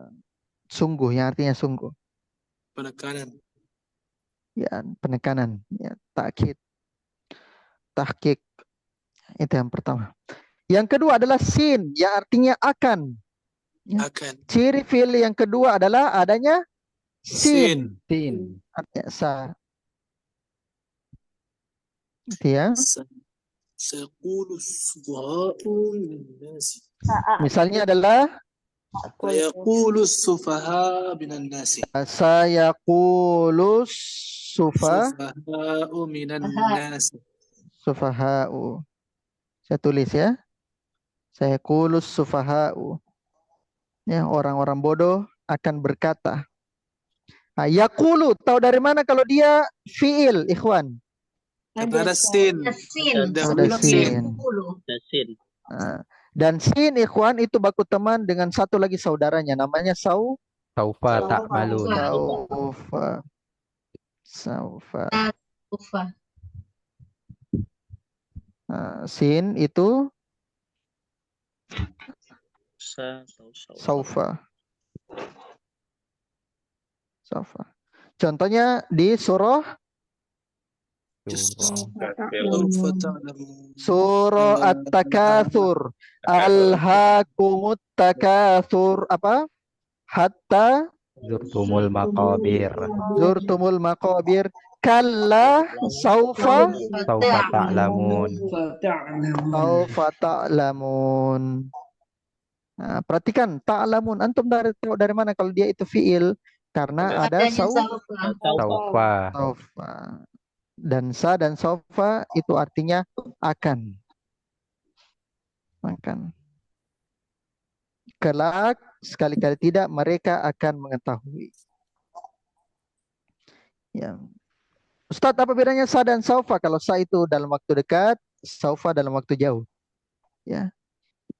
sungguh, yang artinya sungguh. Penekanan. Ya, penekanan, ya, takkid. Tahqiq. Itu yang pertama. Yang kedua adalah sin, yang artinya akan. Ya. Akan. Ciri fiil yang kedua adalah adanya sin. Sin. Artinya sa. Ya. سيقول السفهاء من الناس Misalnya adalah سيقول السفهاء من الناس sayaqulus السفهاء من الناس sufaha'u. Saya tulis ya. Sayaqulus sufaha'u. Ya, orang-orang bodoh akan berkata. Nah, yaqulu, tahu dari mana kalau dia fiil, ikhwan? Karena ada sin. Ada sin. Sin. Nah, dan sin, ikhwan, itu baku teman dengan satu lagi saudaranya. Namanya Saufa ta'malun. Saufa. Ufa. Nah, sin itu saufa. Saufa. Contohnya di surah At-Takatsur. Alhaakumut takatsur. Apa? Hatta Zurtumul maqabir. zurtumul maqabir. Kalla saufa Saufa ta'lamun. saufa ta'lamun. Nah, perhatikan ta'lamun. Antum tahu dari mana kalau dia itu fiil? Karena ada Saufa. saufa. Dan sa dan saufa itu artinya akan. Akan. Kelak sekali-kali tidak mereka akan mengetahui. Ya. Ustadz, apa bedanya sa dan saufa? Kalau sa itu dalam waktu dekat, saufa dalam waktu jauh. Ya.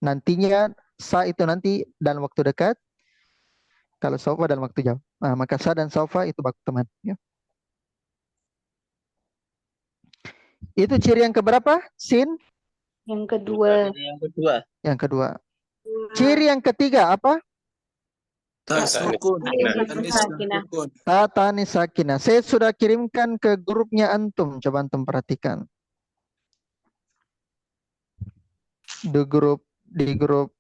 Nantinya sa itu nanti dalam waktu dekat, kalau saufa dalam waktu jauh. Nah, maka sa dan saufa itu baku teman. Ya. Itu ciri yang keberapa? Sin? Yang kedua. Yang kedua. Ciri yang ketiga apa? Ta tanis sakinah. Saya sudah kirimkan ke grupnya antum. Coba antum perhatikan. Di grup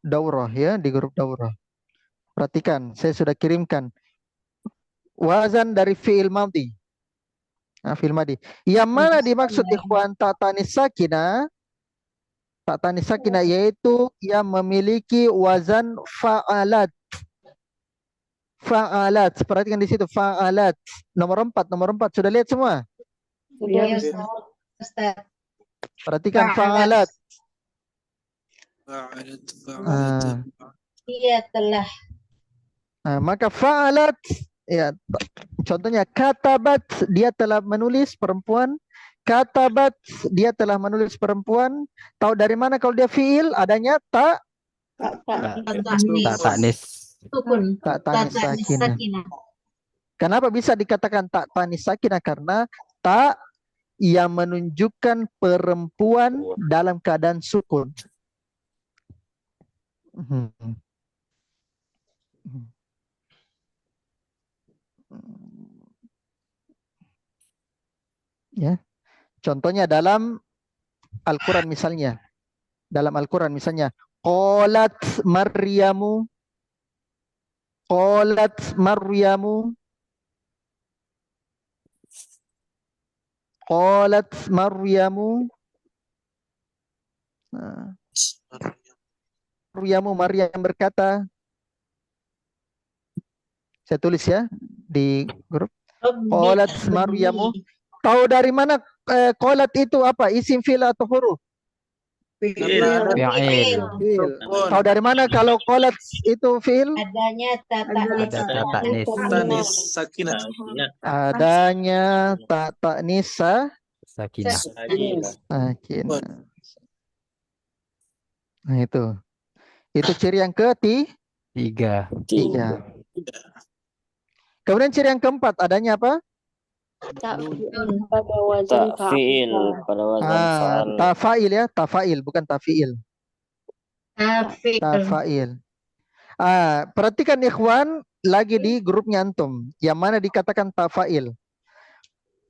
daurah ya, di grup daurah. Perhatikan, saya sudah kirimkan wazan dari fi'il madhi. Nah, fi'il madhi. Yang mana dimaksud ikhwan ta tanis sakinah? Ta tanis sakinah yaitu yang memiliki wazan fa'alat. Fa'alat. Perhatikan di situ fa'alat. Nomor 4 sudah lihat semua? Sudah, Ustaz. Perhatikan fa'alat. Iya telah. Nah, maka fa'alat ya, contohnya katabat, dia telah menulis perempuan. Katabat, dia telah menulis perempuan. Tahu dari mana kalau dia fiil? Adanya ta Ta'nis. Sukun. tak tanis sakinah. Kenapa bisa dikatakan tak tanis sakinah? Karena tak yang menunjukkan perempuan dalam keadaan sukun. Ya. Contohnya dalam Al-Quran misalnya. Dalam Al-Quran misalnya. Qalat Maryamu. Qalat Maryamu. Qalat Maryamu. Nah. Maryam berkata. Saya tulis ya di grup. Qalat Maryamu. Tahu dari mana qalat itu apa? Isim fi'il atau huruf? Fi'il. Tahu dari mana kalau qalat itu fi'il? Adanya Ta'nis sakinah. Adanya ta'nis sakinah. sakinah. Nah, itu ciri yang ketiga. Kemudian ciri yang keempat adanya apa? Pada wazan Ta'fil pada wazan fa'al. Tafail ya, tafail bukan tafiil. Tafil. Tafail. Perhatikan ikhwan lagi di grupnya antum yang mana dikatakan tafail.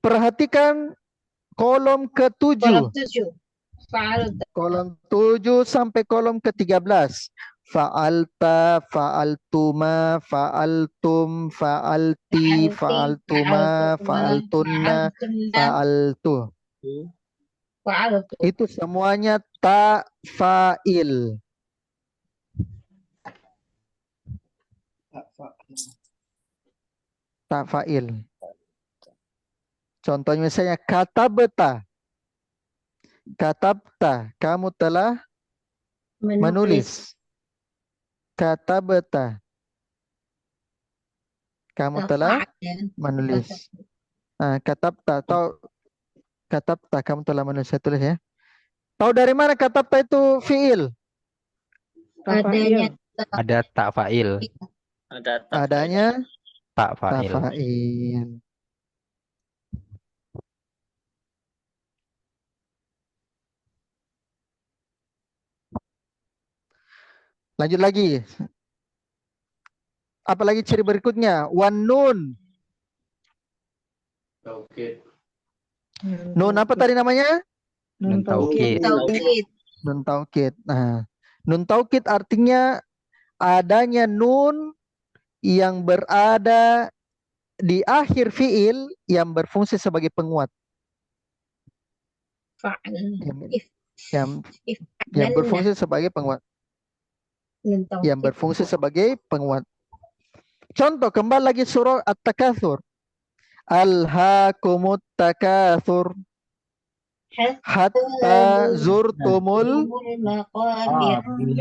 Perhatikan kolom ke-7. Kolom 7. Fa'al. Kolom 7 sampai kolom ke-13. fa'alta, fa'altuma, fa'altum, fa'alti, fa'altuma, fa'altunna, fa'altu. Itu semuanya ta fa'il. Ta fa'il. Contohnya misalnya katabta. Katabta, kamu telah menulis. Katabta, kamu telah menulis. Katabta, tahu katabta, kamu telah menulis. Saya tulis ya. Tahu dari mana katabta itu fiil? Adanya Ada tak fa'il. Ada tak Adanya Tak ta fa'il. fa'il. Lanjut lagi. Apalagi ciri berikutnya? Wan nun. Taukid. Nun apa tadi namanya? Nun taukid. Nun taukid. Nah, nun taukid artinya adanya nun yang berada di akhir fiil yang berfungsi sebagai penguat. Yang berfungsi sebagai penguat. Yang berfungsi sebagai penguat. Contoh, kembali lagi surah At-Takatsur. Alhaakumut takatsur hatta zurtumul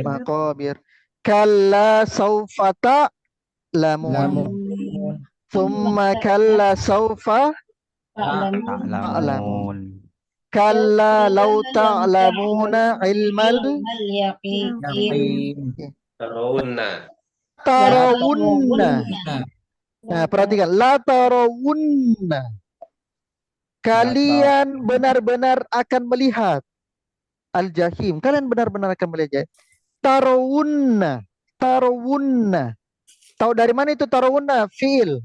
maqabir. Kalla sawfa ta'lamun. Thumma kalla sawfa Ta'lamun. kalla law ta'lamuna ilmal Tarawunna. tarawunna. Nah, perhatikan, la tarawunna. Kalian benar-benar akan melihat al-jahim. Kalian benar-benar akan melihat. Tarawunna. Tarawunna. Tahu dari mana itu tarawunna? Fiil.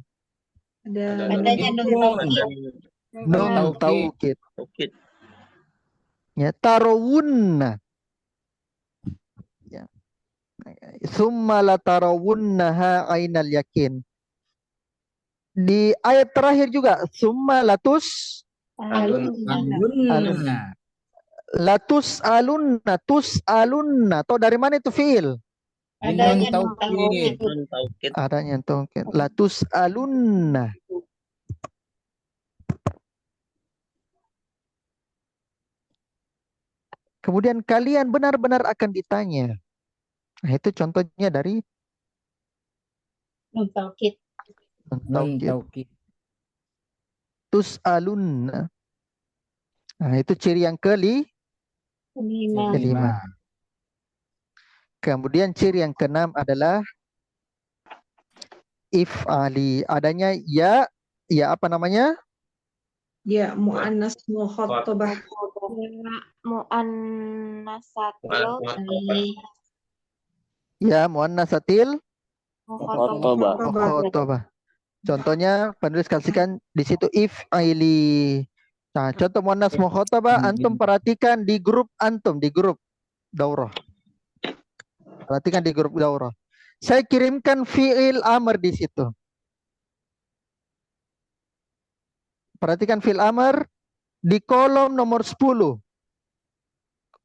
adanya nun Nun taukid. Taukid. Ya, tarawunna. Ya. Summa la tarawunnaha ainal yakin. Di ayat terakhir juga summa latus latus alunna tus alunna. Tahu dari mana itu fiil? adanya nun Nun taukid. Adanya taukid. Latus alunna. Kemudian kalian benar-benar akan ditanya. Nah, itu contohnya dari nun taukid taukid. Tus'alunna. Nah, itu ciri yang kelima. Kemudian ciri yang keenam adalah if'ali. Adanya ya apa namanya? Ya, mu'annas mukhatabah. mu'annasatil Ya muannasatil Khotobah. mukhatabah. Contohnya penulis kasihkan di situ if'ali. Nah, contoh muannas mukhatabah antum perhatikan di grup antum, di grup daurah. Perhatikan di grup daurah. Saya kirimkan fi'il amr di situ. Perhatikan fi'il amr di kolom nomor 10.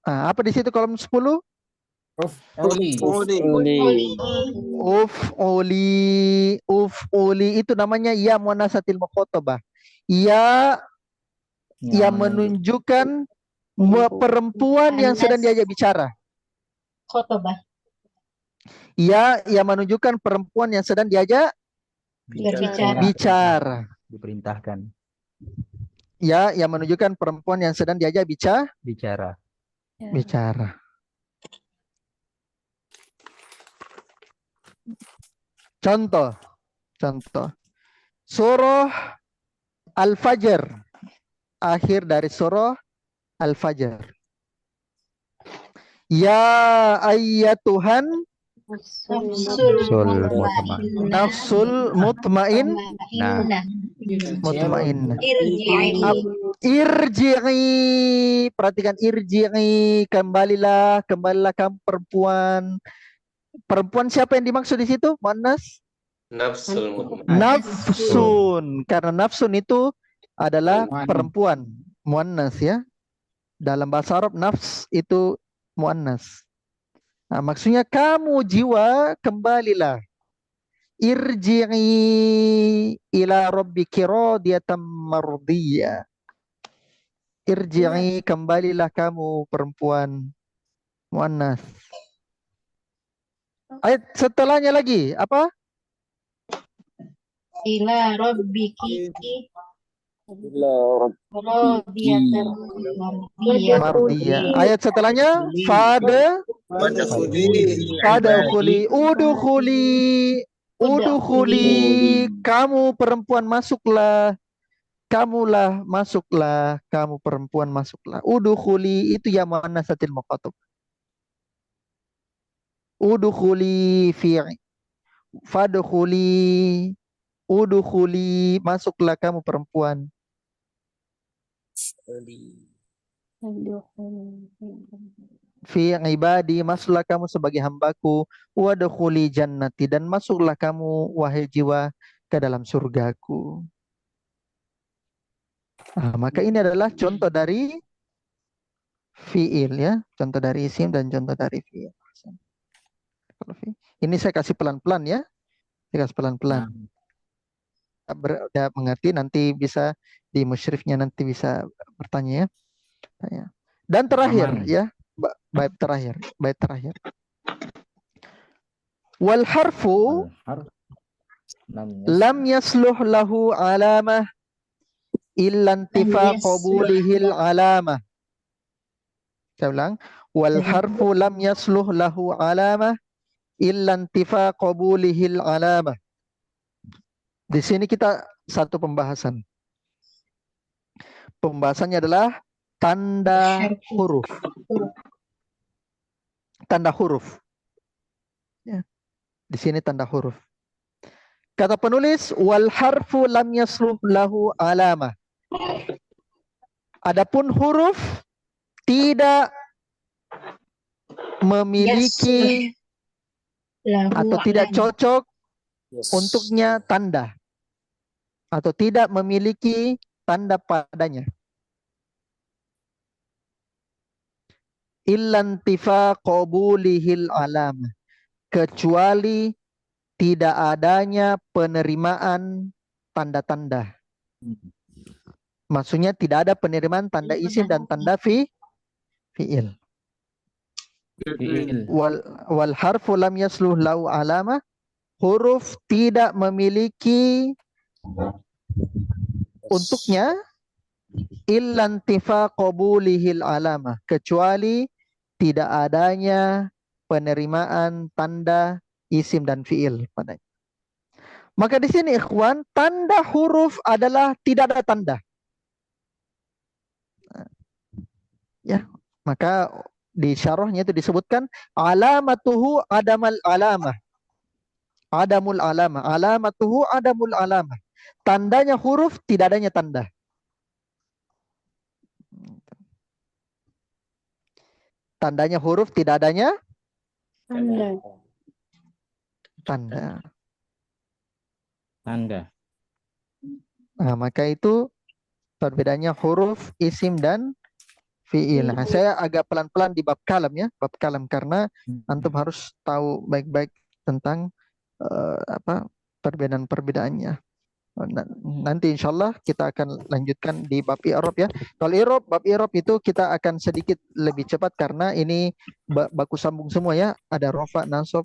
Nah, apa di situ kolom 10? Uf'uli itu namanya ya muannasatil mukhatabah. Ya yang menunjukkan perempuan yang sedang diajak bicara. khotobah Ya yang menunjukkan perempuan yang sedang diajak bicara. Diperintahkan. Ya yang menunjukkan perempuan yang sedang diajak Bicara. bicara. Contoh. Surah Al-Fajr. Akhir dari surah Al-Fajr. Ya ayyatuhan nafsul mutmainnah. Irji'i. Perhatikan irji'i. Kembalilah kamu perempuan. Perempuan siapa yang dimaksud di situ? Muannas? Nafsul mutmainnah. Nafsun. Karena nafsun itu adalah perempuan. Muannas ya. Dalam bahasa Arab nafs itu muannas. Nah, maksudnya kamu jiwa kembalilah. Irji'i ila rabbiki radiyatan mardiyah. Irji'i, kembalilah kamu perempuan muannas. Ayat setelahnya lagi apa? Ila rabbiki radiyatan Mardiyah. Ayat setelahnya fada khuli udkhuli, kamu perempuan masuklah. Kamulah masuklah, kamu perempuan masuklah. Udkhuli itu ya muannasatil muqatab. Udkhuli fi fadkhuli, udkhuli, masuklah kamu perempuan. Fi ibadi, masuklah kamu sebagai hambaku. Wadkhuli jannati, dan masuklah kamu wahai jiwa ke dalam surgaku. Nah, maka ini adalah contoh dari fiil ya, contoh dari isim dan contoh dari fiil. Ini saya kasih pelan-pelan ya. Saya kasih pelan-pelan. Udah mengerti, nanti bisa di musyrifnya nanti bisa bertanya ya. Dan terakhir ya, bait terakhir. Wal harfu lam yasluh lahu alamah illa intifa qabulihil alamah. Saya ulang. Wal harfu lam yasluh lahu alamah illa intifa qabulihil alamah. Di sini kita satu pembahasan. Pembahasannya adalah tanda huruf. Tanda huruf. Ya. Di sini tanda huruf. Kata penulis wal harfu lam yasluh lahu alamah. Adapun huruf tidak memiliki atau tidak cocok untuknya tanda, atau tidak memiliki tanda padanya. Illantifa qabulihil alamah, kecuali tidak adanya penerimaan tanda-tanda. Maksudnya tidak ada penerimaan tanda isim dan tanda fi'il. Wal harfu lam yasluh lahu alamah, huruf tidak memiliki untuknya illantifa qabulihil alamah, kecuali tidak adanya penerimaan tanda isim dan fiil padanya. Maka di sini ikhwan, tanda huruf adalah tidak ada tanda. Ya, maka di syarahnya itu disebutkan alamatuhu adamal alamah. Adamul alamah. Alamatuhu adamul alamah. Tandanya huruf, tidak adanya tanda. Tandanya huruf, tidak adanya tanda. Nah, maka itu perbedaannya huruf, isim, dan fi'il. Nah, saya agak pelan-pelan di bab kalam ya, bab kalam, karena antum harus tahu baik-baik tentang perbedaan-perbedaannya. Nanti insyaallah kita akan lanjutkan di bab i'rab ya. Kalau bab i'rab itu kita akan sedikit lebih cepat karena ini baku sambung semua ya, ada rafa, nasab,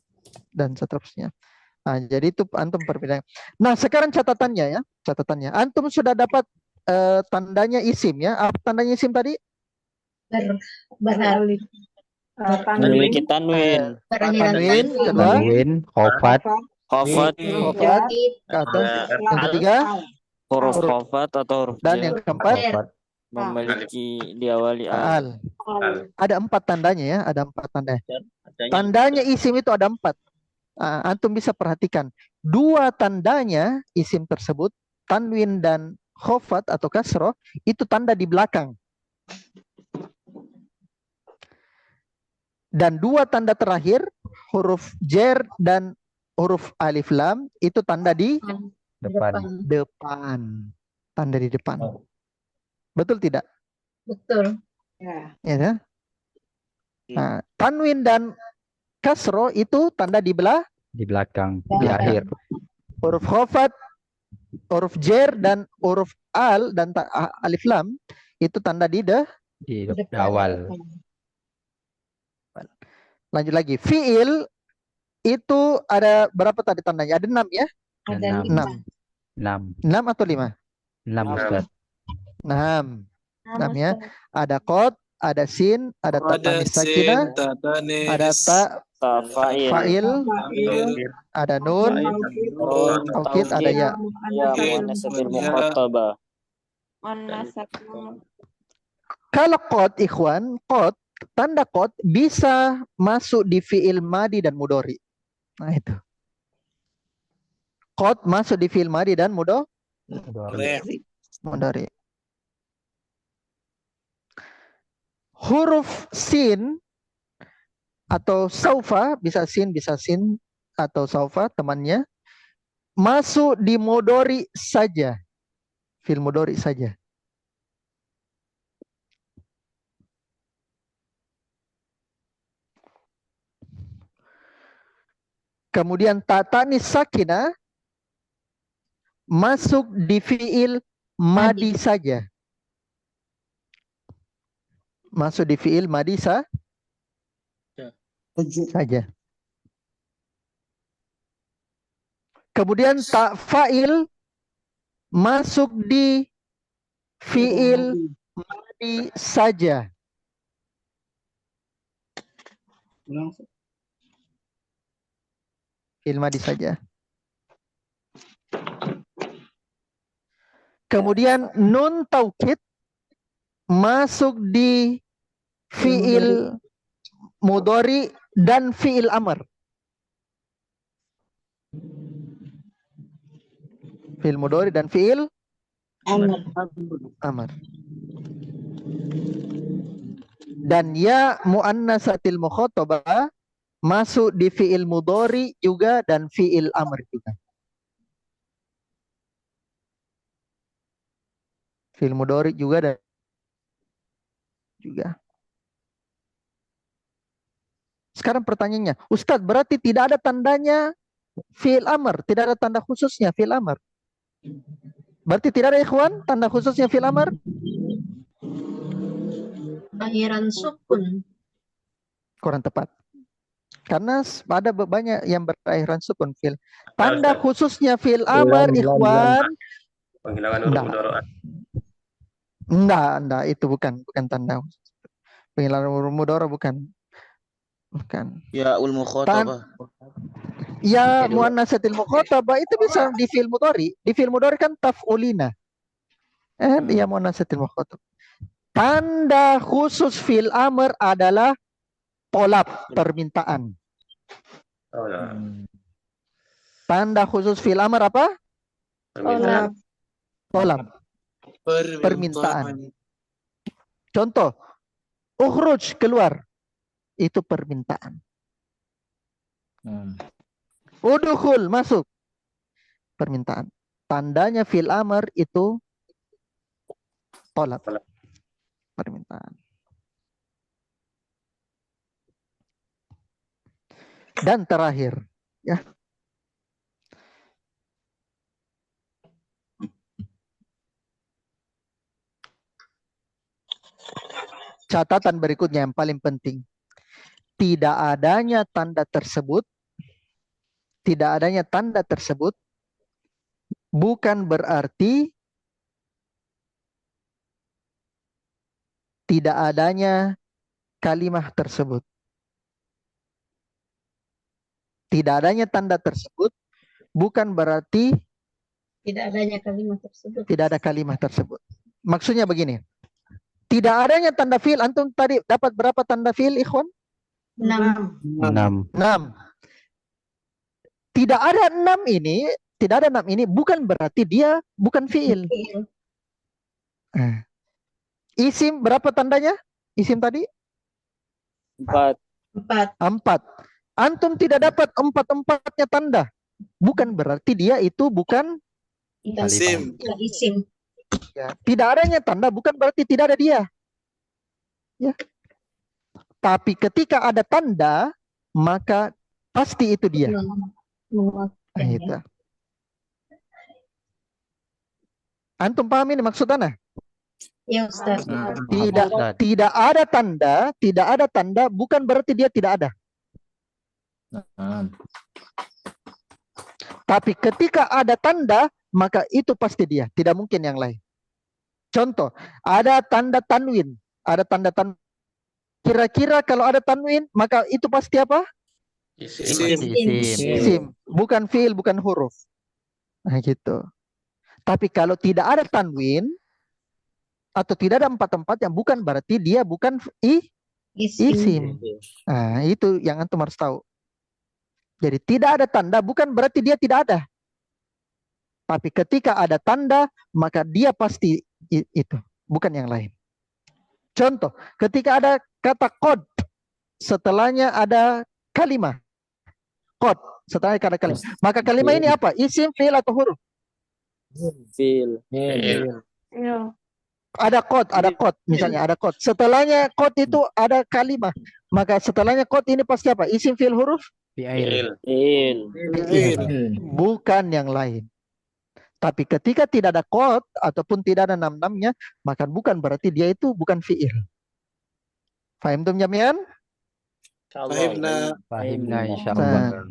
dan seterusnya. Nah, jadi itu antum perbedaan. Nah, sekarang catatannya ya, catatannya. Antum sudah dapat tandanya isim ya. Apa tandanya isim tadi? Beralih. Memiliki tanwin. Tanwin, khofat, Kata yang ketiga Huruf khafat atau huruf dan jar yang keempat memiliki diawali al. Ada 4 tandanya ya, ada 4 tanda. Adanya Tandanya isim itu ada 4. Antum bisa perhatikan 2 tandanya isim tersebut, tanwin dan khafat atau kasroh, itu tanda di belakang. Dan 2 tanda terakhir, huruf jer dan huruf alif lam itu tanda di Depan. depan. Tanda di depan. Betul tidak? Betul. Ya. Ya kan? Nah, tanwin dan kasro itu tanda di Di belakang. Di akhir. huruf khafat, huruf jer dan huruf al dan alif lam itu tanda di Di awal. Lanjut lagi. Fiil itu ada berapa tadi tandanya? Ada 6 ya? Ada 6. 6. 6 atau 5? 6 Ustaz. 6. 6 ya. Ada qad, ada sin, ada ta Ada tanis sin, sakinah, ta tanis, ada ta Fa'il. fa'il, ada nun, Nun, taukid, ada ya. Ya, muannasatil mukhatabah. Kalau qad ikhwan, qad, tanda qad bisa masuk di fiil madi dan mudhari. Nah itu. Qad masuk di fiil madi dan mudhari. Huruf sin atau saufa, bisa sin atau saufa temannya, masuk di mudhari saja. Fiil mudhari saja. Kemudian ta tanis sakinah masuk di fiil madi saja. Masuk di fiil madi saja. Kemudian ta fa'il masuk di fiil madi saja. Fiil madi saja. Kemudian nun taukid masuk di fiil mudhari dan fiil amr. Fiil mudhari dan fiil amr. Dan ya muannasatil mukhatabah masuk di fiil mudhari juga dan fiil amr juga. Fiil mudhari juga dan juga. Sekarang pertanyaannya, Ustadz, berarti tidak ada tandanya fiil amr, tidak ada tanda khususnya fiil amr. Berarti tidak ada ikhwan tanda khususnya fiil amr? Akhiran sukun. Kurang tepat. Karena ada banyak yang berakhiran sukun fiil. Tanda khususnya fiil amr ikhwan. Penghilangan huruf mudhari. Enggak, itu bukan tanda. Penghilangan huruf mudhari bukan. Ya ul mukhatabah. Ya muannasatil mukhatabah itu bisa di fiil mudhari. Di fiil mudhari kan taf'ulina. Ya muannasatil mukhatabah. Tanda khusus fiil amr adalah tolab, permintaan. Tanda khusus fiil amr apa? Tolab. Permintaan. Contoh, ukhruj, keluar. Itu permintaan. Udkhul, masuk. Permintaan. Tandanya fiil amr itu tolab. Permintaan. Dan terakhir, ya. Catatan berikutnya yang paling penting. Tidak adanya tanda tersebut bukan berarti tidak adanya kalimah tersebut. Tidak adanya tanda tersebut bukan berarti Tidak adanya kalimat tersebut. tidak ada kalimah tersebut. Maksudnya begini. Tidak adanya tanda fiil, antum tadi dapat berapa tanda fiil, ikhwan? 6. 6. 6. Tidak ada 6 ini bukan berarti dia bukan fiil. Isim berapa tandanya? Isim tadi? 4. 4. Antum tidak dapat empat-empatnya tanda. Bukan berarti dia itu bukan Isim. Isim. ya. Tidak adanya tanda bukan berarti tidak ada dia. Ya. Tapi ketika ada tanda, maka pasti itu dia. Nah, itu. Antum paham ini maksud ana? Ya Ustaz. Tidak ada tanda bukan berarti dia tidak ada. Tapi ketika ada tanda, maka itu pasti dia, tidak mungkin yang lain. Contoh, ada tanda tanwin, ada tanda tanwin. Kira-kira kalau ada tanwin, maka itu pasti apa? Isim, bukan fiil, bukan huruf. Nah, gitu. Tapi kalau tidak ada tanwin atau tidak ada empat-empat yang bukan berarti dia bukan isim. Nah, itu yang antum harus tahu. Jadi tidak ada tanda bukan berarti dia tidak ada. Tapi ketika ada tanda, maka dia pasti itu, bukan yang lain. Contoh, ketika ada kata qad, setelahnya ada kalimah. Qad, setelahnya ada kalimah. Maka kalimah ini apa? Isim, fiil atau huruf? Fiil. Ada qad, misalnya ada qad. Setelahnya qad itu ada kalimah. Maka setelahnya qad ini pasti apa? Isim, fiil, huruf? Fiil. Bukan yang lain. Tapi ketika tidak ada qad ataupun tidak ada nam-namnya, maka bukan berarti dia itu bukan fiil. Fahim tum jami'an? Fahimna insyaallah.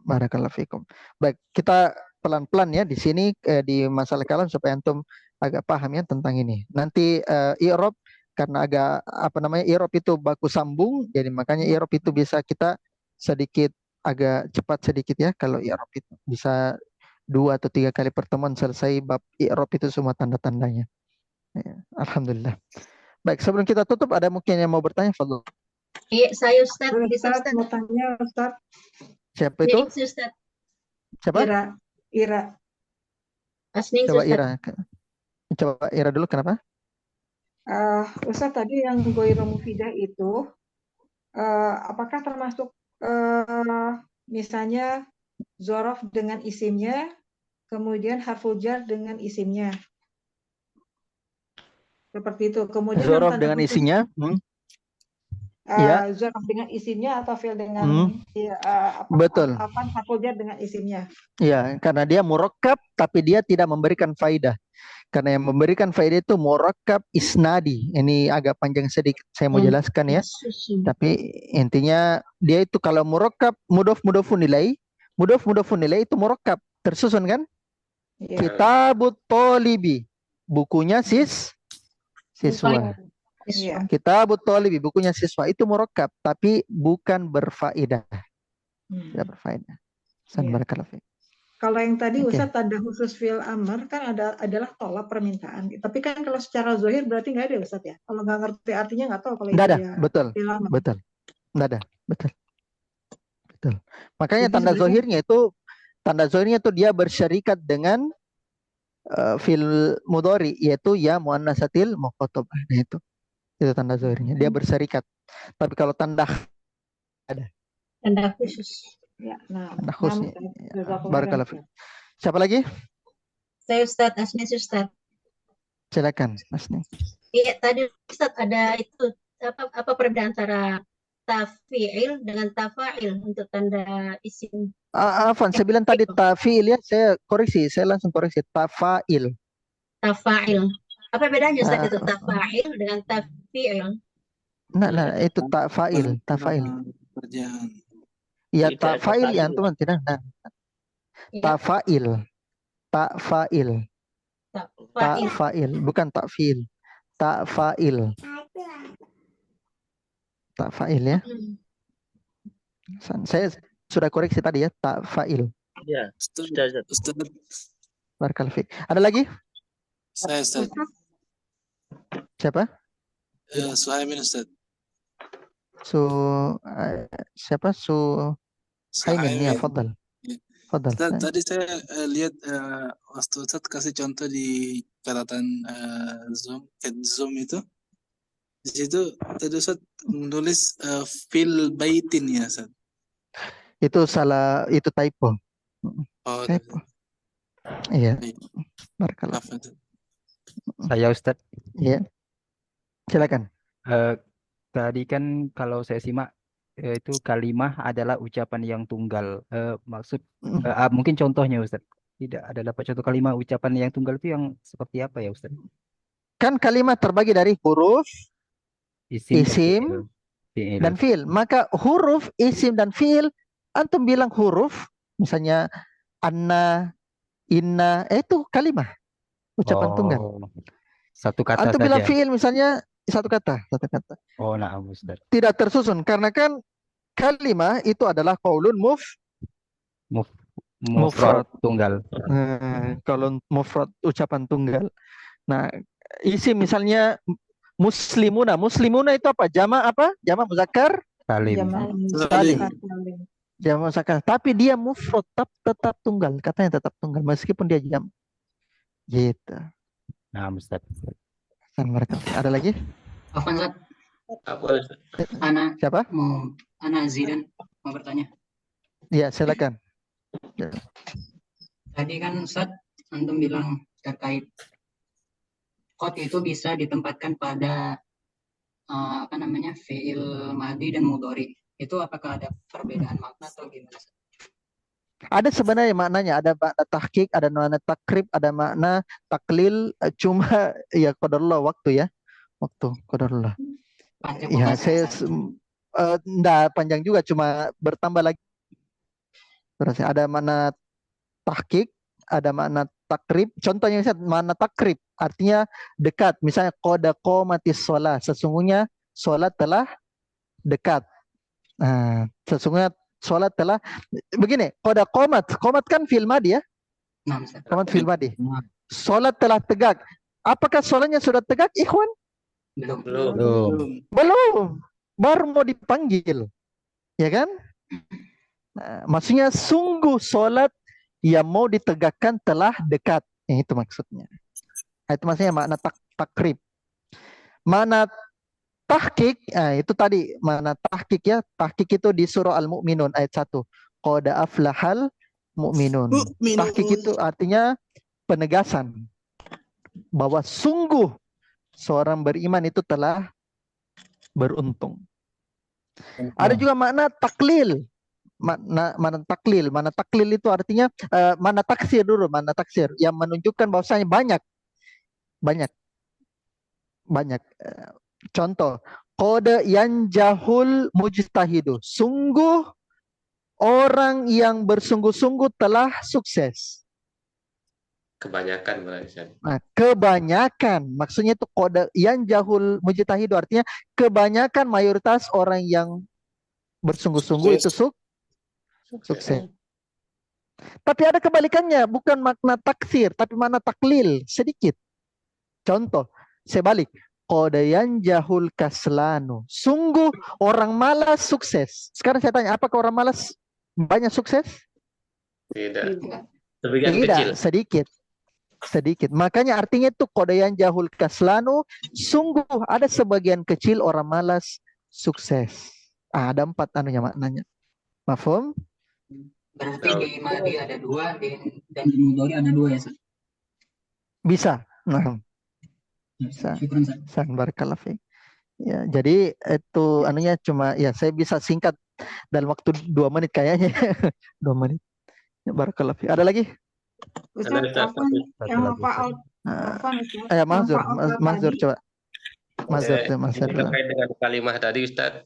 Barakallahu fikum. Baik, kita pelan-pelan ya di sini di masalah kalam supaya antum agak paham ya tentang ini. Nanti i'rab karena agak i'rab itu baku sambung, jadi makanya i'rab itu bisa kita sedikit agak cepat sedikit ya. Kalau i'rab itu bisa 2 atau 3 kali pertemuan selesai bab i'rab itu semua tanda-tandanya. Ya, alhamdulillah. Baik, sebelum kita tutup ada mungkin yang mau bertanya, Fadl. Iya, saya Ustaz. Bisa Ustaz, Ustaz. mau tanya Ustaz. Siapa itu? Ya, Ustaz. Siapa? Ira. Asning Coba Ustaz. Ira. Coba Ira dulu, kenapa? Ustaz tadi yang Ghoiru Mufidah itu apakah termasuk misalnya zorof dengan isimnya, kemudian harful jar dengan isimnya, seperti itu. Kemudian Zorof tanda dengan khusus, isinya. Ya. zorof dengan isimnya atau fi'il dengan Betul. harful jar dengan isimnya. Ya, karena dia murakkab tapi dia tidak memberikan faidah. Karena yang memberikan faidah itu murakkab isnadi. Ini agak panjang sedikit saya mau jelaskan ya. Tapi intinya dia itu kalau murakkab mudhaf-mudhafun ilaih, mudhaf-mudhafun ilaih itu murakkab, tersusun kan? Ya. Kitabut Thalibi, bukunya siswa. Ya. Kitabut Thalibi, bukunya siswa itu murakkab tapi bukan berfaedah. Tidak berfaedah. Barakallahu fiik. Kalau yang tadi Ustaz tanda khusus fi'il amr kan adalah tolak permintaan. Tapi kan kalau secara zahir berarti nggak ada Ustaz ya. Kalau nggak ngerti artinya nggak tahu kalau Nggak itu ada, dia betul, fi'il amr. betul, nggak ada, betul. Makanya Jadi tanda sebenarnya- zahirnya itu dia bersyarikat dengan fil mudhari yaitu ya muannasatil mukhatabah. Nah, itu tanda zahirnya. Dia bersyarikat. Tapi kalau tanda Tanda khusus. Ya, tanda khusus. jazakallah Barakallahu khairan. fiik. Siapa lagi? Saya Ustaz. Asning Ustaz. Silakan, Asni. Iya, tadi Ustaz ada itu apa perbedaan antara tafi'il dengan tafa'il untuk tanda isim. Afwan, saya bilang tadi tafil ya, saya langsung koreksi tafa'il. Tafa'il. Apa bedanya Ustaz itu tafa'il dengan tafi'il? Nah, itu tafa'il. Ya, Tidak, tafa'il ya tafa'il. antum tidak. Nah, Ya, tafa'il. tafa'il. Ta'fa'il, bukan ta'fil. Ta'fa'il. Ta'fa'il ya. Saya sudah koreksi tadi ya, ta'fa'il. Ya, Ustaz. Barakallahu fiik. Ada lagi? Saya Ustaz. Siapa? Suhaimin Ustaz. Siapa? Haimin ya, fadal. Fadal. Ustaz, tadi saya lihat waktu Ustaz kasih contoh di catatan Zoom itu. Di situ tadi Ustaz menulis fil baitin ya Ustaz. Itu salah, itu typo. Oh, Typo. Iya. baik. Barakallah. Maaf, Ustaz. Saya Ustadz, Iya. Silakan. tadi kan kalau saya simak itu kalimah adalah ucapan yang tunggal. Maksud mungkin contohnya Ustadz. Tidak ada dapat contoh kalimah ucapan yang tunggal itu yang seperti apa ya Ustadz? Kan kalimat terbagi dari huruf, Isim, isim, fiil. dan fiil. Maka huruf, isim, dan fiil, antum bilang huruf, misalnya anna, inna, itu kalimah, ucapan tunggal. Satu kata Antum bilang saja. fiil misalnya satu kata. Oh, nah, Ustadz. Tidak tersusun karena kan kalimah itu adalah qaulun Mufrad tunggal. Kalau mufrad ucapan tunggal. Nah, isim misalnya muslimuna. Muslimuna itu apa? Jamak apa? Jamak muzakkar Salim. salim. Jamak muzakkar. Tapi dia mufrad tetap tunggal. Katanya tetap tunggal meskipun dia jam. Gitu. Nah, Ustadz. Ada lagi? Afwan, Ustaz. Apa? Siapa? Ana Zidan mau bertanya. Ya, silakan. Tadi kan Ustaz antum bilang terkait qad itu bisa ditempatkan pada fiil madi dan mudhari. Itu apakah ada perbedaan makna atau gimana, Ustaz? Ada sebenarnya maknanya, ada makna tahqiq, ada makna takrib, ada makna taklil, cuma ya qadarullah waktu ya. Waktu qadarullah. Ya, saya enggak panjang juga, cuma bertambah lagi. Terus ada makna tahqiq, ada makna takrib. Contohnya misalnya makna takrib artinya dekat. Misalnya qad qamatis shalah, sesungguhnya salat telah dekat. Nah, sesungguhnya salat telah begini, qad qamat kan fi'il madi ya? Qamat fi'il madi. Salat telah tegak. Apakah salatnya sudah tegak, ikhwan? Belum. Baru mau dipanggil. Ya kan? Nah, maksudnya sungguh salat yang mau ditegakkan telah dekat. Itu maksudnya. Itu maksudnya makna takrib. Makna tahqiq, itu tadi makna tahqiq ya. Tahqiq itu di surah Al-Mu'minun ayat 1. Qad aflahal mu'minun. Tahqiq itu artinya penegasan bahwa sungguh seorang beriman itu telah beruntung. Ada juga makna taklil. Mana taklil itu artinya mana taksir dulu, mana taksir yang menunjukkan bahwasanya banyak. Contoh, qad yanjahul mujtahidu. Sungguh orang yang bersungguh-sungguh telah sukses. Kebanyakan berarti. Nah, kebanyakan maksudnya itu qad yanjahul mujtahidu artinya kebanyakan mayoritas orang yang bersungguh-sungguh itu sukses. Tapi ada kebalikannya, bukan makna taksir, tapi makna taklil sedikit. Contoh, sebalik. Qad yanjahul kaslanu. Sungguh orang malas sukses. Sekarang saya tanya, apakah orang malas banyak sukses? Tidak. Tidak, sedikit. Makanya artinya itu qad yanjahul kaslanu. Sungguh ada sebagian kecil orang malas sukses. Ada 4 maknanya. Mafhum? Berarti di madi ada 2 dan di mudhari ada 2 ya, Ustaz? Bisa. Nah. Bisa. Barakallah fiik. Ya, jadi itu cuma ya saya bisa singkat dalam waktu 2 menit kayaknya. 2 menit. Ya, barakallah fiik. Ada lagi? Ustaz, Mazhur coba. Mazhur. Terkait dengan kalimah tadi Ustaz,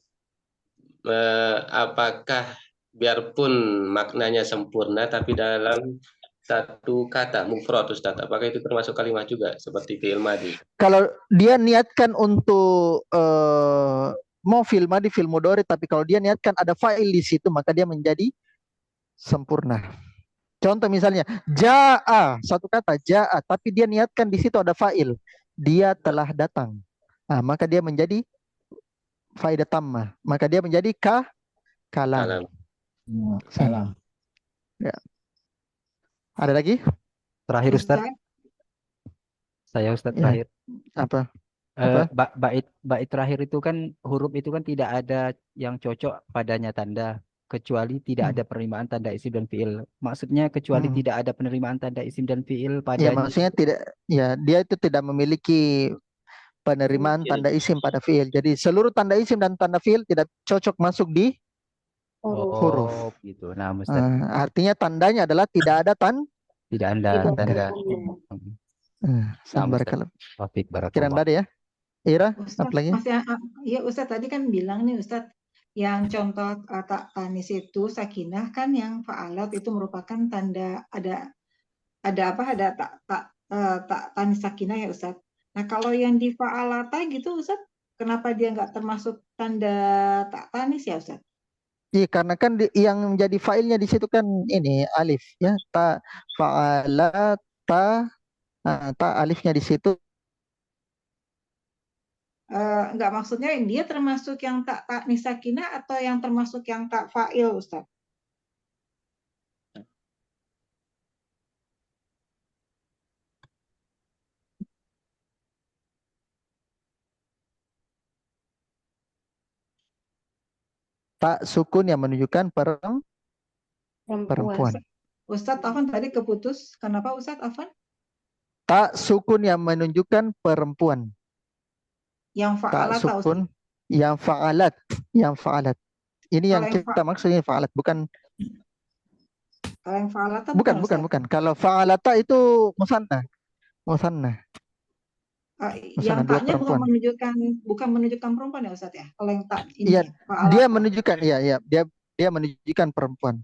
apakah biarpun maknanya sempurna tapi dalam satu kata mufrad Ustaz, apakah itu termasuk kalimat juga seperti fi'il madi? Kalau dia niatkan untuk mau fi'il madi, fi'il mudhari, tapi kalau dia niatkan ada fa'il di situ maka dia menjadi sempurna. Contoh misalnya jaa, satu kata jaa, tapi dia niatkan di situ ada fa'il, dia telah datang. Maka dia menjadi faidah tammah, maka dia menjadi kalam. Salam. Ya. Ada lagi? Terakhir Ustaz. Saya Ustaz terakhir. Apa? Bait terakhir itu kan huruf itu kan tidak ada yang cocok padanya tanda. kecuali tidak ada penerimaan tanda isim dan fiil. Maksudnya kecuali tidak ada penerimaan tanda isim dan fiil Ya, padanya. maksudnya tidak, ya dia itu tidak memiliki penerimaan tanda isim pada fiil. Jadi seluruh tanda isim dan tanda fiil tidak cocok masuk di huruf. Oh, gitu. Nah, Ustaz, Artinya tandanya adalah tidak ada tidak ada tanda. Sabar Ustaz. kalau. Taufik Kiraan barakallah. tadi ya. Ira, Ustaz, apa lagi? iya Ustaz tadi kan bilang nih Ustaz, yang contoh tak tanis itu sakinah kan yang fa'alat itu merupakan tanda ada apa ada tak tanis sakinah ya Ustaz. Nah kalau yang di fa'alata gitu Ustaz, kenapa dia nggak termasuk tanda tak tanis ya Ustaz? Iya, karena kan yang menjadi failnya di situ kan ini alif ya, ta fa'ala ta alifnya di situ. Nggak, maksudnya dia termasuk yang tak tanis sakinah atau yang termasuk yang tak fa'il Ustaz? Tak sukun yang menunjukkan perempuan. Ustadz Afan tadi keputus. Kenapa Ustadz Afan? Tak sukun yang menunjukkan perempuan. Yang Tak fa'alat sukun yang fa'alat. Ini yang kita maksudnya fa'alat, bukan. Kalau yang fa'alata bukan. Kalau fa'alata itu musanna. Yang taknya bukan menunjukkan perempuan ya Ustadz ya. Kalau yang tak ini Iya, fa'alata. dia menunjukkan dia menunjukkan perempuan.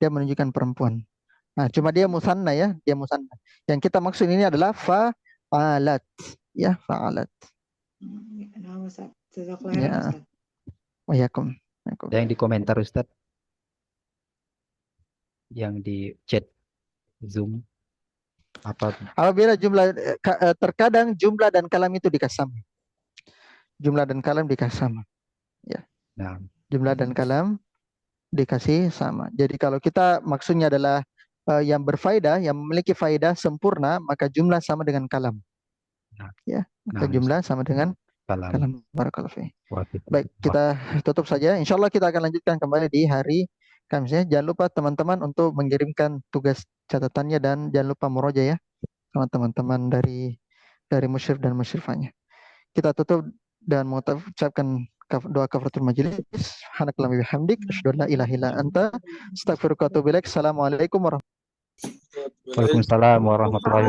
Dia menunjukkan perempuan. Nah, cuma dia musanna ya, dia musanna. Yang kita maksud ini adalah fa'alat. Ya, fa'alat. Nah, Ustadz. Ya. Waalaikum. Ada yang di komentar Ustadz, yang di chat Zoom, apabila terkadang jumlah dan kalam itu dikasam. Jumlah dan kalam dikasam. Ya. Nah. Jumlah dan kalam dikasih sama. Jadi kalau kita maksudnya adalah yang berfaedah, yang memiliki faedah sempurna, maka jumlah sama dengan kalam. Ya, maka jumlah sama dengan kalam. Barakallahu fiik. Baik, kita tutup saja. Insyaallah kita akan lanjutkan kembali di hari Kamis ya. Jangan lupa teman-teman untuk mengirimkan tugas catatannya dan jangan lupa murojaah ya sama teman-teman dari musyrif dan musyrifahnya. Kita tutup dan mengucapkan doa kafaratul majelis. Subhanakallahumma wa bihamdik, asyhadu an la ilaha illa anta, astaghfiruka wa atubu ilaik. Assalamualaikum warahmatullahi wabarakatuh. Waalaikumsalam warahmatullahi